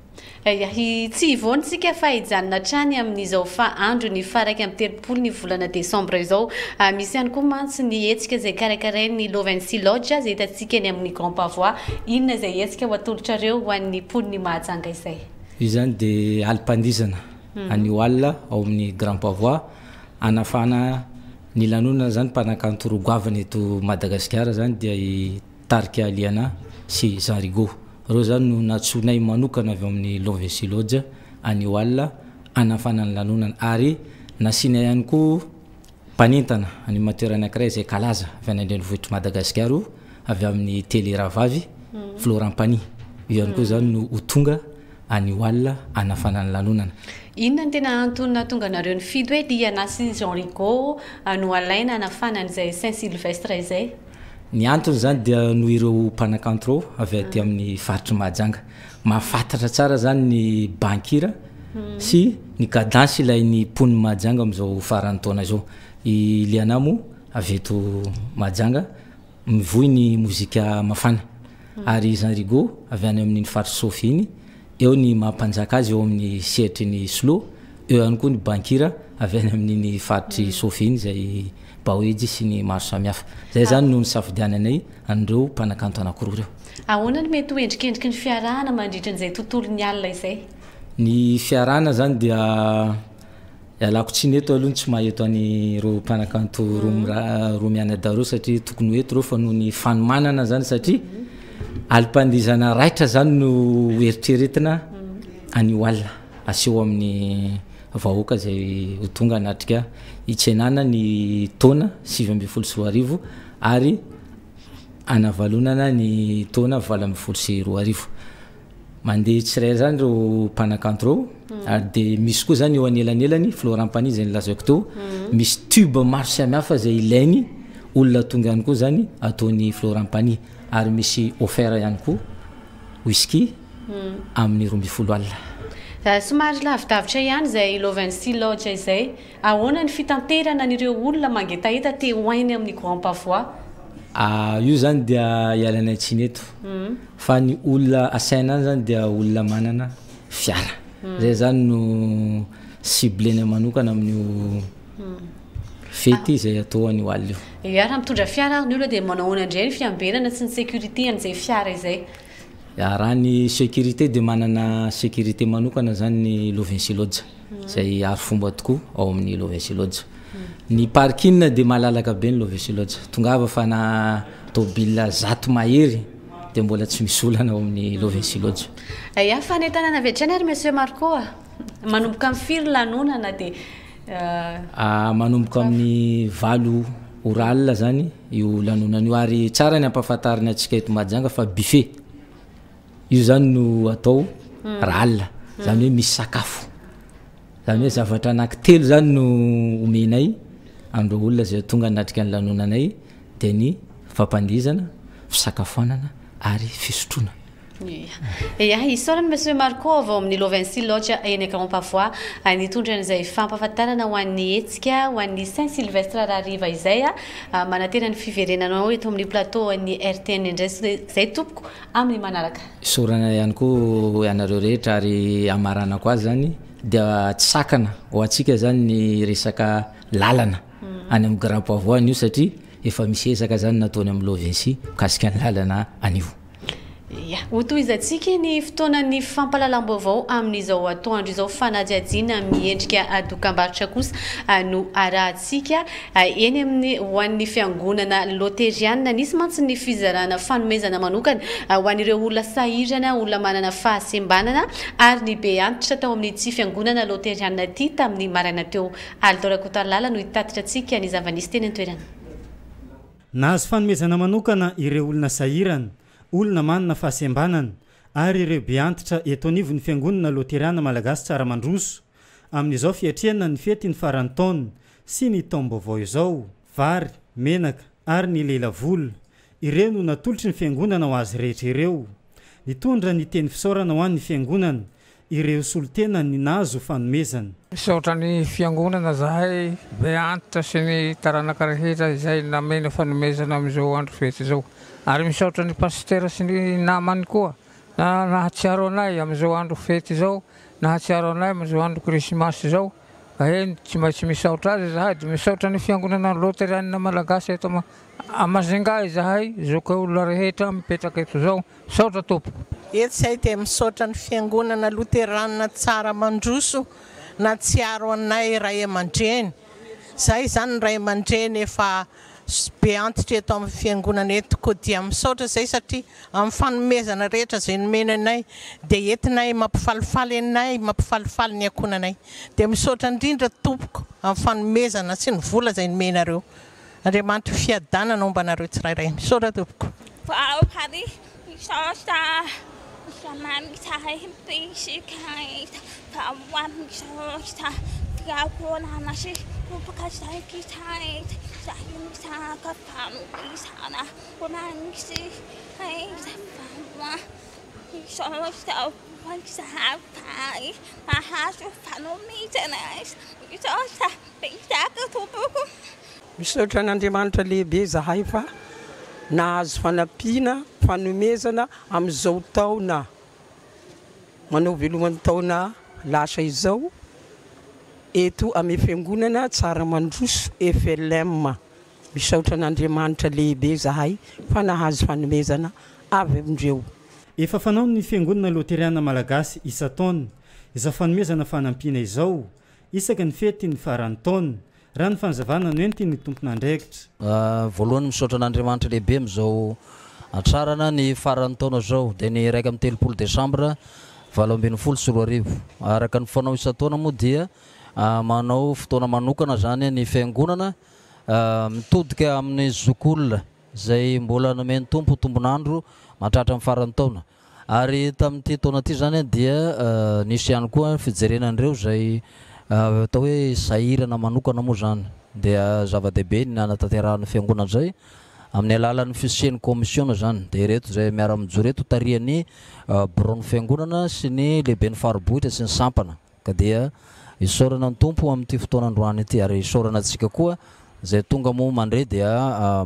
tsy ivontsika fa hijanona trany amin'izao fa andro ny faraiky amin'ny telopolo ny volana Desambra izao misy ihany koa mantsy ny hetsika zay karakarain'ny Lovency Lodge zay hitantsika ny amin'ny Grand Pavois inona zay hetsika ho atolotrareo ho an'ny poniny mahajanga izay io zany dia alim-pandizana anio alina ao amin'ny Grand Pavois anafana ny lanonana zany mpanakanto rogoavana eto Madagasikara zany dia Tarika Aliana sy Jean Rigaud reo zany no natsonay manokana avy amin'ny Lovency Lodge anio alina anafanany lanonana ary nasina ihany koa mpanentana animateur anankiray zay kalaza avy any andrenivohitra Madagasikara avy amin'ny télé Ravavy Florent Pagny io ihany koa zany no ho tonga anio alina anafanany lanonana inona ny tena antony tonga nareo ny fidy hoe Liana sy Jean Rigaud no alaina anafanany zay Saint Sylvestre izay ny antony zany dia no ireo mpanakanto reo avy aty amin'ny faritry Mahajanga mahafantatra tsara zany ny bankira sy ny cadence ilay ny poniny Mahajanga amin'izao faran'ny taona izao i Liana mo avy eto Mahajanga mivohy ny mozika mafana ary Jean Rigaud avy any amin'ny faritry Sofia iny eo ny mampanjaka azy eo amin'ny sehatry ny slow eo ihany koa ny bankira avy any amin'ny faritry Sofia iny zay baoejy sy ny maro samihafa zay zany no nisafidiananay andreo mpanakanto anankiroa reo ahoana ny mety ho endrikendriky ny fiarahana mandritra an'izay tontolo ny alina izay ny fiarahana zany dia ialako tsy neto aloha tsy maheto any reo mpanakanto roa mianadaroa satria tokony ho eto reo fa noho ny fanomanana zany satria alim-pandizana raitra zany no eritreretina anio alina aseho amin'ny vahoaka zay ho tonga anatrika hitsenana ny taona 2024 ary anavalonana ny taona 2024 mandeha tsiray zany reo mpanakanto reo ary dia misy koa zany eo anelanelany Florent Pagny zay nilazako teo misy tube maro samihafa zay ilainy olona tonga ihany koa zany ataony Florent Pagny ary misy offert ihany koa whisky amin'ny 12 alina somary lavidavitra ihany zay Lovency Lodge izay ahoana ny fitanterana n'ireo olona mangetaheta tehoainy amin'ny Grand Pavois io zany dia ialanay tsy neto fa ny olona asaina zany dia olona manana fiara zay zany no ciblena manokana amin'io fety zay atao an'io alina io raha mitondra fiara ny olona dia manahoana indray ny fiambenana sy ny sécurité amin'izay fiara izay raha ny sécurité dia manana sécurité manokana zany ny Lovency Lodge zay ary fomba tokoa ao amin'ny Lovency Lodge ny parking dia malalaka be ny Lovency Lodge tongava fa na tôbila zato mahery dia mbola tsy misy olana ao amin'ny Lovency Lodge fanentanana avy hatrany ary Monsieur Marco manomboka amin'ny firy lanonana dia manomboka amin'ny 8 oral zany io lanonana io ary tsara ny ampahafantarina atsika eto Mahajanga fa buffet io zany no atao ralina zany hoe misy sakafo zany hoe zavatra anankitelo zany no omenay andro olona zay tonga anatrika ny lanonanay dia ny fampandizana fisakafoanana ary fisotroana isorany Monsieur Marco avy ao amin'ny Lovency Lodge eny Grand Pavois nitondra an'izay fampahafantarana ho an'ny hetsika ho an'ny Saint Sylvestre rariva izay manatena ny fiverenanao eto amin'ny plateau ny RTN indray zay tompoko amin'ny manaraka isorana ihany koa ianareo rehetra ary amarana koa azy zany dia tsy sakana ho antsika zany ny resaka lalana any amin'ny grand pavoine io satria efa misy ezaka zany nataony amin'ny lovency mikasika ny lalana anio. Ya, hotoizatsika ny fotoanan'ny fampalalam-baovao amin'izao atoandro izao fanadihadiana miendrika dokam-barotra kosa no arahantsika eny amin'ny ho an'ny fiangonana loteriana nisy mantsy ny fizarana fanomezana manokana ho an'ireo olona sahirana, olona manana fahasembanana ary ny be antitra tao amin'ny tsy fiangonana loteriana ty tamin'ny maraina teo. Alitorakotalala no hitatitra antsika ny zava-nisy teny an-toerana. Nahazo fanomezana manokana ireo olona sahirana, olona manana fahasembanana ary ireo be antitra eto anivon'ny fiangonana loteriana malagasy tsara mandroso amin'izao fiatriana ny fety ny faran'ny taona sy ny taom-baovao izao. Vary, menaka ary ny lelavolo ireo no natolotry ny fiangonana ho azy rehetra ireo. Nitondra ny teny fisaorana ho an'ny fiangonana ireo solotena ny nazo fanomezana. Misaotra ny fiangonana zahay be antitra sy ny taranaka rehetra izay namena fanomezana amin'izao andro fety izao. Ary misaotra ny pasitera sy ny namany koa nahatsiaro anay amin'izao andro fety izao, nahatsiaro anay amin'izao andro krismasy izao. Eny tsy maintsy misaotra azy zahay, dia misaotra ny fiangonana loteriana malagasy eto Amazingay zahay, zoka olona rehetra mipetraka eto izao. Misaotra tompoko. Eto zahay dia misaotra ny fiangonana loteriana tsara mandroso nahatsiaro anay ray aman-dreny. Zahay zany ray aman-dreny efa be antitra eto amin'ny fiangonana eto koa dia misaotra zay satria amin'ny fanomezana rehetra izay nomena anay dia entinay mampifalifaly anay, mampifalifaly ny ankonanay. Dia misaotra indrindra tompoko amin'ny fanomezana sy ny vola izay nomenareo. Andriamanitra fiadanana ombanareo tsirairay. Misaotra tompoko. Misaotra n'Andriamanitra lehibe zahay fa nahazo fanampiana fanomezana amin'izao taona. Manao veloman'ny taona lasa izao eto amin'ny fiangonana tsara mandroso FLM. Misaotra n'Andriamanitra lehibe zahay fa nahazo fanomezana avy amindreo. Efa fanao ny fiangonana loteriana malagasy isa-taona izao fanomezana fanampiana izao isaka ny fety ny faran'ny taona. Raha ny fanazavana no enti ny tompon'andraikitra. Voalohany misaotra n'Andriamanitra lehibe amin'izao atsarana ny faran'ny taona zao dia ny raika amin'ny 3 Desambra 2020 sy 2020. Araka ny fanao isa-taona moa dia manao fotoana manokana zany ny fiangonana mitodika amin'ny zokolona zay mbola nomeny tompo tombonandro mahatratra amin'ny faran'ny taona. Ary tamin'ity taona ity zany dia nisy ihany koa fijerenan'ireo zay atao hoe sahirana manokana moa zany dia zava-dehibe ny anatanterahana fiangonana zay amin'ny alalan'ny fisian'ny commission zany dia reto zay miara-mijo reto tarian'ny bureau-ny fiangonana sy ny lehiben'ny faribohitra sy ny sampana ka dia isaorana ny tompo amin'ity fotoana androany ity ary isaorana antsika koa zay tonga moa mandray dia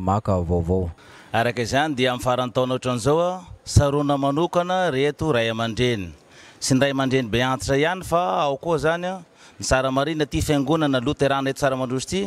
maka vaovao. Araka izany dia amin'ny faran'ny taona ohatran'izao sarona manokana reto ray aman-dreny sy ny ray aman-dreny be antitra ihany fa ao koa zany ny tsara marina ty fiangonana loterana eto tsara mandroso ty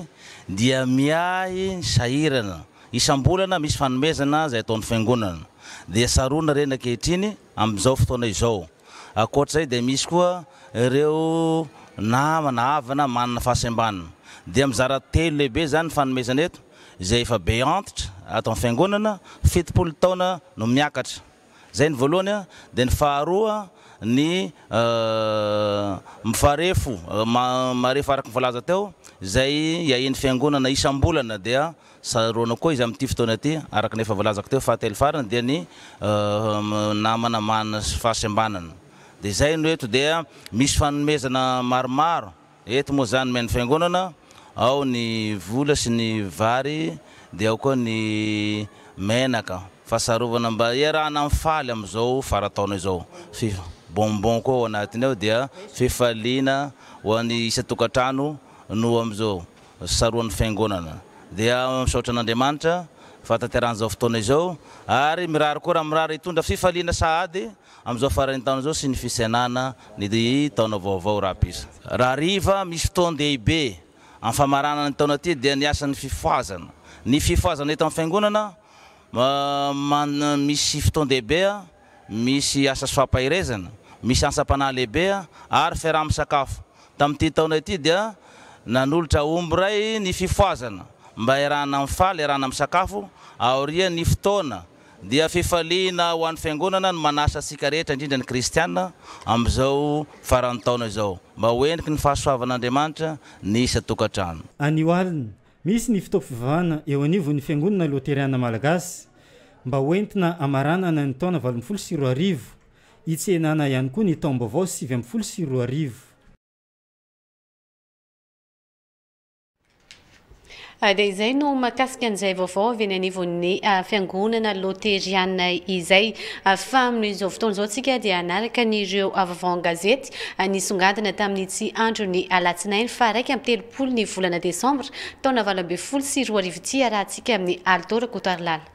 dia miay sahirana isam-bolana misy fanomezana zay ataon'ny fiangonana dia sarona reny ankehitriny amin'izao fotoana izao. Akoatra zay dia misy koa ireo namana havana manana fahasembanana dia mizara telo lehibe zany fanomezana eto zay efa be antitra ataon'ny fiangonana 70 taona no miakatra. Zay ny voalohany dia ny faharoa ny mifarefo marefo araka nyvoalaza teo zay iahin'ny fiangonana isam-bolana dia sarona koa izy amin'ity fotoana ity araka nefa voalazako teo fahatelo farany dia ny namana manana fahasembanana. Dia zay no eto dia misy fanomezana maromaro eto moa zany men'ny fiangonana ao ny vola sy ny vary dia ao koa ny menaka fahasarovana mba iarahana amin'ny faly amin'izao farataona izao. Bonbon koa ao anatiny ao dia fifaliana ho an'ny isa-tokantrano no amin'izao saroan'ny fiangonana. Dia misaotra n'Andriamanitra fahatanteran'izao fotoana izao ary mirary koa raha mirary hitondra fifaliana sahady amin'izao faran'ny taona izao sy ny fisenana ny taona vaovao raha pisa. Raha riva misy fotoan-dehibe amin'ny famaranana ny taona ty dia niasan'ny fifoazana. Ny fifoazana eto amin'ny fiangonana misy fotoan-dehibe, misy asa sy fampahirezana, misy ansam-panahy lehibe ary fiaraha-misakafo. Tamin'ity taona ity dia nanolotra omby ray ny fifoazana mba iarahana amin'ny faly, iarahana amin'ny sakafo aoria ny fotoana dia fifaliana ho an'ny fiangonana ny manasa asika rehetra indrindra ny kristiana amin'izao faran'ny taona izao mba hoendiky ny fahasoavan'Andriamanitra ny isa-tokantrano. Anio alina misy ny fitaovana eo anivon'ny fiangonana loteriana malagasy mba hoentina amaranana ny taona 2024 itsenana ihany koa ny taom-baovao 2024. Dia izay no makasika an'izay vaovao avy any anivon'ny fiangonana loteriana izay fa amin'izao fotoana izao tsika dia anaraka n'ireo vaovao gazety nisongadina tamin'ity andro ny alatsinainy fa raiky amin'ny 30 ny volana desambra taona 2024 ity arahantsika amin'ny Altora Kotarlala.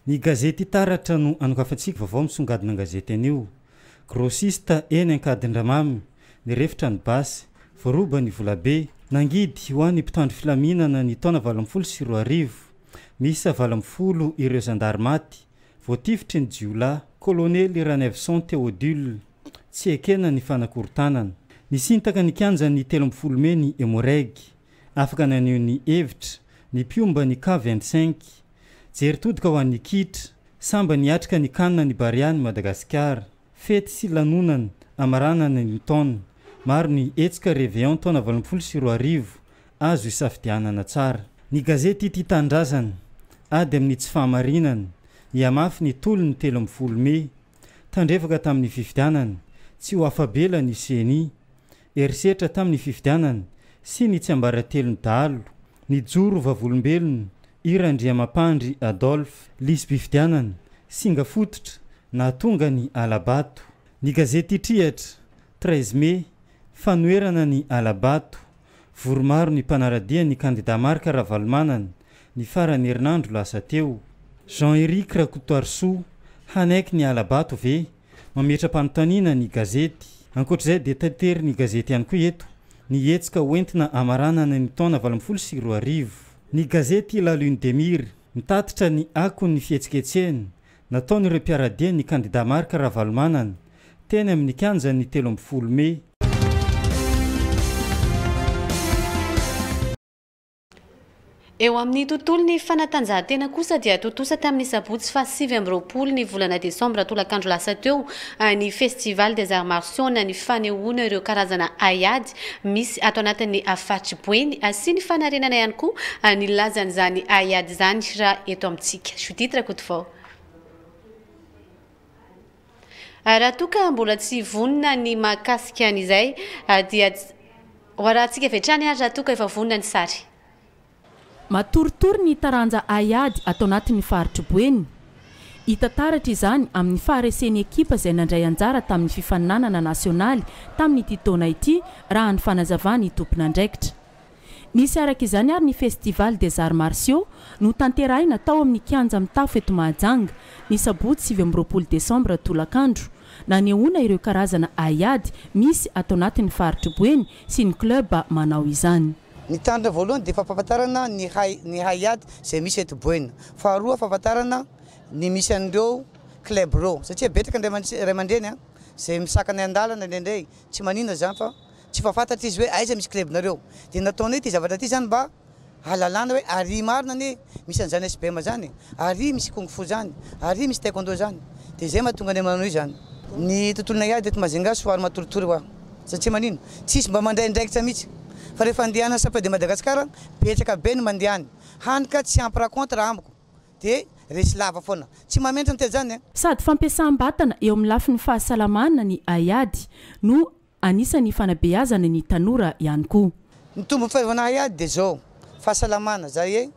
Ny gazety taratra no anokafantsika vaovao misongadina gazety anio. Grossiste eny ankadin-dramamy ny refitra ny basy voaroba ny volabe nangidy ho an'ny mpitandro filaminana ny taona 2024 misy 20 ireo zandarmaty voatifitry ny jiola kolonely Ranevson Théodule tsy ekena ny fanakorontanana nisintaka ny kanja ny 13 meny Emoreg afaka naneo ny hevitra ny piomba ny K25 jeritodika ho an'ny kitra samba niatrika ny kanina ny Bariany Madagasikara fety sy lanonana amaranana ny taona maro ny etsika réveillon taona 2024 azo isafidianana tsara. Ny gazety ity tandrazana ady amin'ny tsy fahamarinana iamafy ny tolo ny 13 Mey tandrefaka tamin'ny fifidianana tsy ho afabela ny seni erisetra tamin'ny fifidianana sy ny tsy ambaratelo ny dalo ny joro vavolombelona Irandriamampandry Adolphe lisbifidianana singa fototra na tonga ny alabato. Ny gazety trihatra 13 Mey fanoerana ny alabato voromaro ny mpanaradia ny kandida marka Ravalomanana ny farany herinandro lasa teo. Jean-Éric Rakotoarso hanaiky ny alabato ve mametra-panontaniana ny gazety. Ankoatr'izay dia tatery ny gazety ihany koa eto ny etsika hoentina amaranana ny taona 2024. Ny gazety La Lune des Mires mitatitra ny akony fihetsiketsehany nataon'ireo mpiaradia ny kandida marka Ravalomanana teny amin'ny kanja ny 13 Mey. Eo amin'ny tontolo ny fanatanjahantena kosa dia totosa tamin'ny sabotsy fa 7 ny volana desambra tolakandro lasa teo ny festival des arts martiaux ny fanehoana ireo karazana ayady misy ato anatin'ny Fatriboeny sy ny fanarenana ihany koa ny lazan'izany ayady zany raha eto amintsika. Sotitra kotovao. Raha toka mbola tsy vonina ny mahakasika an'izay dia hoarahantsika vetrany raha toka efa vonina ny sary. Matoritory ny taranja ayady atao anatin'ny Fatriboeny. Hita taratra izany amin'ny faharesen'ny ekipa izay nandray anjara tamin'ny fifaninanana nasionaly tamin'ity taona ity raha ny fanazavany tompon'andraikitra. Nisy araka izany ary ny festival des arts martiaux no tanterahina tao amin'ny kianja mitafo eto Mahajanga ny sabotsy 7 desambra tolakandro nanehoana ireo karazana ayady misy atao anatin'ny Fatriboeny sy ny club manao izany. Ny tandra voalohany dia fampahafantarana ny hayady izay misy eto Boena. Faharoa fahafantarana ny misy an'ireo club reo satria betaka ray aman-dreny izay misakana an-dalana indraindray tsy maninona zany fa tsy fafantatra izy hoe aiza misy clubnareo. Dia nataony ity zavatra ity zany mba halalana hoe ary marina ny misy an'izany SBM zany, ary misy kung fu zany, ary misy taekwondo zany. Dia izay mahatonga ny manao izany. Ny tontolona ayady eto Majunga somary matoritory hoa satria maninona tsisy mba mandraindraikitra mihitsy. Fa rehefa andehana sapa de Madagasikara petraka be ny mandehany hanika tsy ampy raconte raha amiko dia resy lava foana tsy mamentra ny tezany. Sady fampiasam-batana eo amin'ny lafin'ny fahasalamana ny ayady no anisan'ny fanabeazana ny tanora ihany koa. Ny tombo fanaovana ayady dia zao fahasalamana zay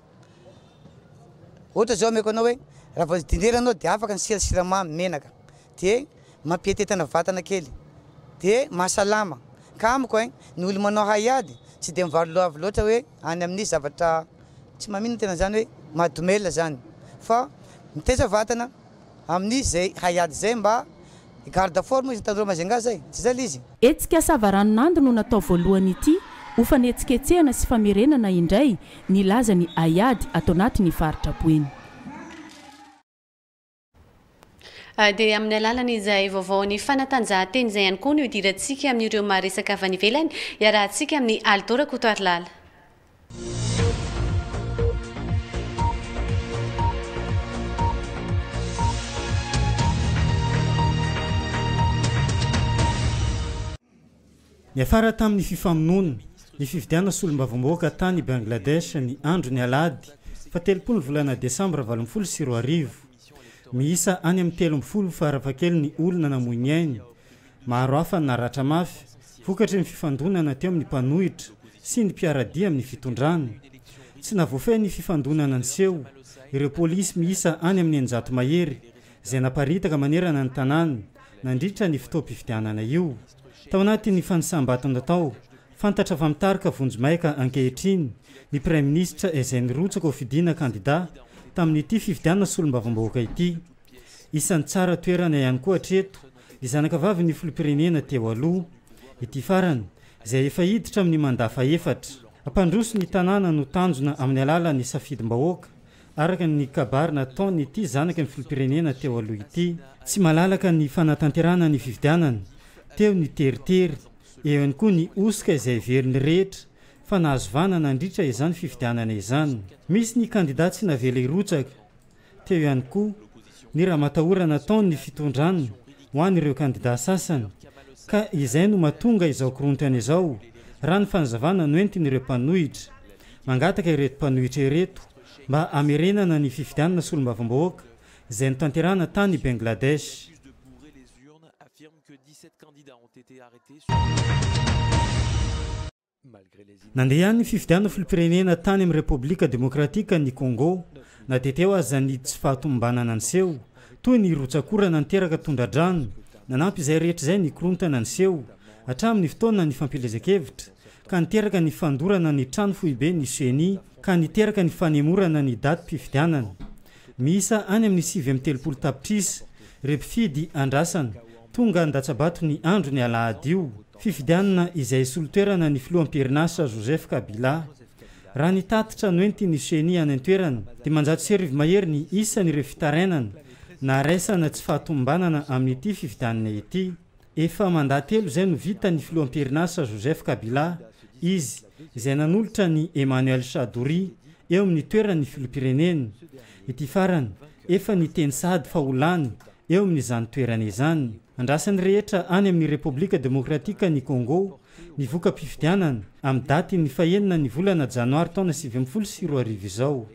ohatra zao ameko anao hoe raha vao dinderanao dia afaka ny siramamy menaka dia mampietetana vatana kely dia mahasalama. Ka amiko ny olo manao hayady tsy dia mivaro loava loatra hoe any amin'ny zavatra tsy maminona tena zany hoe mahadomela zany fa miteza vatana amin'ny zay hayady zay mba garde forme izy tandreo Majunga zay tsy zay izy etsika savaranonando no natao voalohany ity ho fanetsiketsehana sy famerenana indray nilaza ny ayady atao anaty ny faritra Boeny. Dia amin'ny alalany izay vaovaony fanatanjahanteny izay ihany koa no idirantsika amin'ireo maresaka avy any ivelany iarahantsika amin'ny Aldora Kotoarlala. Niafara tamin'ny fifamonoana ny fifidiana solombavam-bahoaka tany Bangladesh ny andro ny alady fa 30 volana Desambra 2024 miisa any amin'ny 30 farafakely ny olona namoiny ainy maro hafa naratra mafy vokatry ny fifandonana teo amin'ny mpanohitra sy ny mpiaradia amin'ny fitondrana tsy navoafay ny fifandonana niseho ireo polisy miisa any amin'ny 900 mahery izay naparitaka manerana ny tanàna nandritra ny fitoam-pifidianana io. Tao anatin'ny fanisambatana tao fantatra fa mitarika vonjomaika ankehitriny ny Prime Ministre Eugène Rotsaka ho fidina kandida tamin'ity fifidiana solombavam-bahoaka ity. Isan'ny tsara toerana ihany koa hatreto ny zanakavavy ny filoham-pirenena teo aloha ity farany izay efa hiditra amin'ny mandafa efatra. Ampandroso ny tanàna no tanjona amin'ny alalan'ny safidim-bahoaka araka ny kabary nataony ity zanaka ny filoham-pirenena teo aloha ity. Tsy malalaka ny fanatanterana ny fifidianana teo ny teritery eo ihany koa ny osika izay veriny rehetra fa nahazovana nandritra izany fifidianana izany. Misy ny kandidat tsy navela irotsaka teo ihany koa ny raha matahora nataony ny fitondrana ho an'ireo kandidat sasany ka izay no mahatonga izao korontana izao raha ny fanazavana no entin'ireo mpanohitra mangataka ireto mpanohitra ireto mba amerenana ny fifidianana solombavam-bahoaka izay notanterana tany Bangladesh. Nandeha ny fifidiana filoham-pirenena tany amin'ny Repoblika Demokratika ny Congo na teteo aza ny tsy fahatombanana niseho toy ny rotsakorana niteraka tondradrano nanampy izay rehetra izay ny korontana niseho hatramin'ny fotoana ny fampilezakevitra ka niteraka ny fandorana ny trano foibe ny CENI ka niteraka ny fanemorana ny daty mpifidianana. Miisa any amin'ny 7 tapitrisa repifidy andrasana tonga ndatsabato ny andro ny alahady io. Fifidianana izay solotoerana ny filoham-pirinasa Joseph Kabila raha nitatitra no enti ny CENI any an-toerana dia manjato sy arivo mahery ny isan'ireo fitarenana na raisana tsy fahatombanana amin'ity fifidianana ity. Efa mandatelo izay no vita ny filoham-pirinasa Joseph Kabila izy izay nanolotra ny Emmanuel Shadori eo amin'ny toeran'ny filoham-pirenena. Ity farany efa ny teny sady faholany eo amin'izany toerana izany. Andrasan'ny rehetra any amin'ny Repoblika Demokratika ny Congo ny voka-pifidianana amin'ny daty ny fahenina ny volana Janoary taona 2024 izao.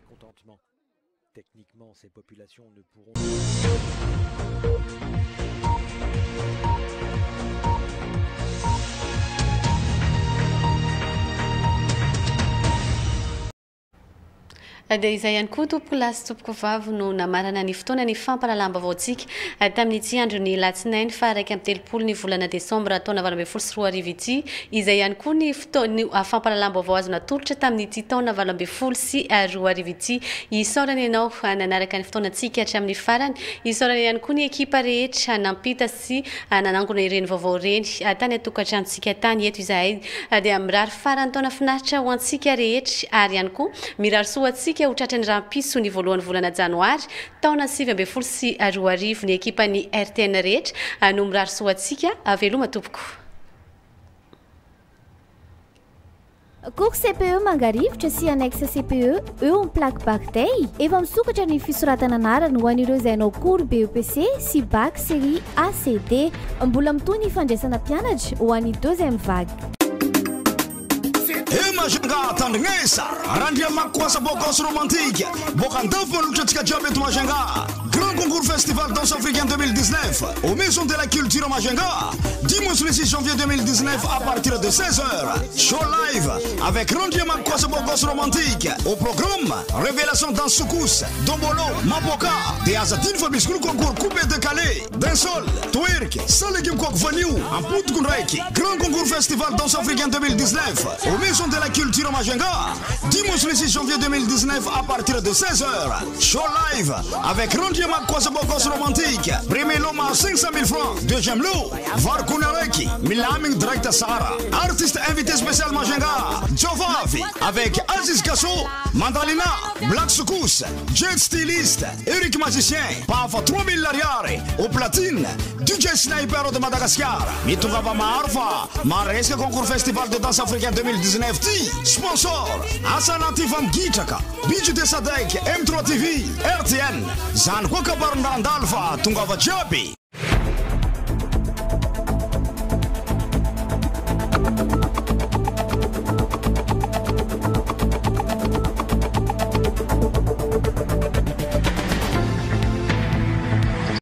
Dia izay ihany koa tompoko lasy tompoko vavy no namarana ny fotoana ny fampalalam-baovaontsika tamin'ity andro ny latsinainy fa 1 ny volana Desambra taona 2024 ity. Izay ihany koa ny fotoana fampalalam-baovao azo natolotra tamin'ity taona 2024 ity. Isaorana ianao nanaraka ny fotoanantsika hatramin'ny farany. Isaorana ihany koa ny ekipa rehetra nampita sy nanangona ireny vaovao ireny tany atokantranontsika tany eto izahay dia mirary farany taona finaritra ho antsika rehetra ary ihany koa mirary soa antsika ho tratran'ny rampiso ny voalohany volana Janoary taona 2024 ny ekipa ny RTN rehetra no mirary soa antsika veloma tompoko. Cours CPE mangarivotra sy annexe CPE eo amin'ny plaque bac day efa misokatra ny fisoratana anarana ho an'ireo izay hanao cours BEPC sy bac série ACD mbola mitoy ny fandraisana mpianatra ho an'ny deuxième vague. Majunga tandrinesa randria makoasa bokos romantique boka ndafo manolotratsika jiaby eto Majunga. Grand concours festival danse africain 2019 aux maisons de la culture Majunga dimanche le 6 janvier 2019 à partir de 16h. Show live avec randria makoasa bokos romantique. Au programme révélation dans soukous, dombolo, mapoka, de azatine fabiscru concours coupé décalé, dancehall, twerk, salegim kok vaniu, amput kunraiki. Grand concours festival danse africain 2019 aux maisons de la culture Majunga dimanche le 6 janvier 2019 à partir de 16h. Show live avec Randia Randia Makosa Bocos Romantique. Premier lot à 500 000 francs. Deuxième lot, Varkunareki, Milaming Directa Sara. Artiste invité spécial Majenga, Jovavi, avec Aziz Kasso, Mandalina, Black Soukous, Jet Styliste, Eric Magicien, Pafa 3000 Lariare, au platine, DJ Sniper de Madagascar. Mitungava Marfa, Maresca Concours Festival de danse africaine 2019 T. Sponsor, Asanati Van Gitaka, Bijou de Sadek, M3 TV, RTN, Zankoka Barndandalfa, Tungava Jabi.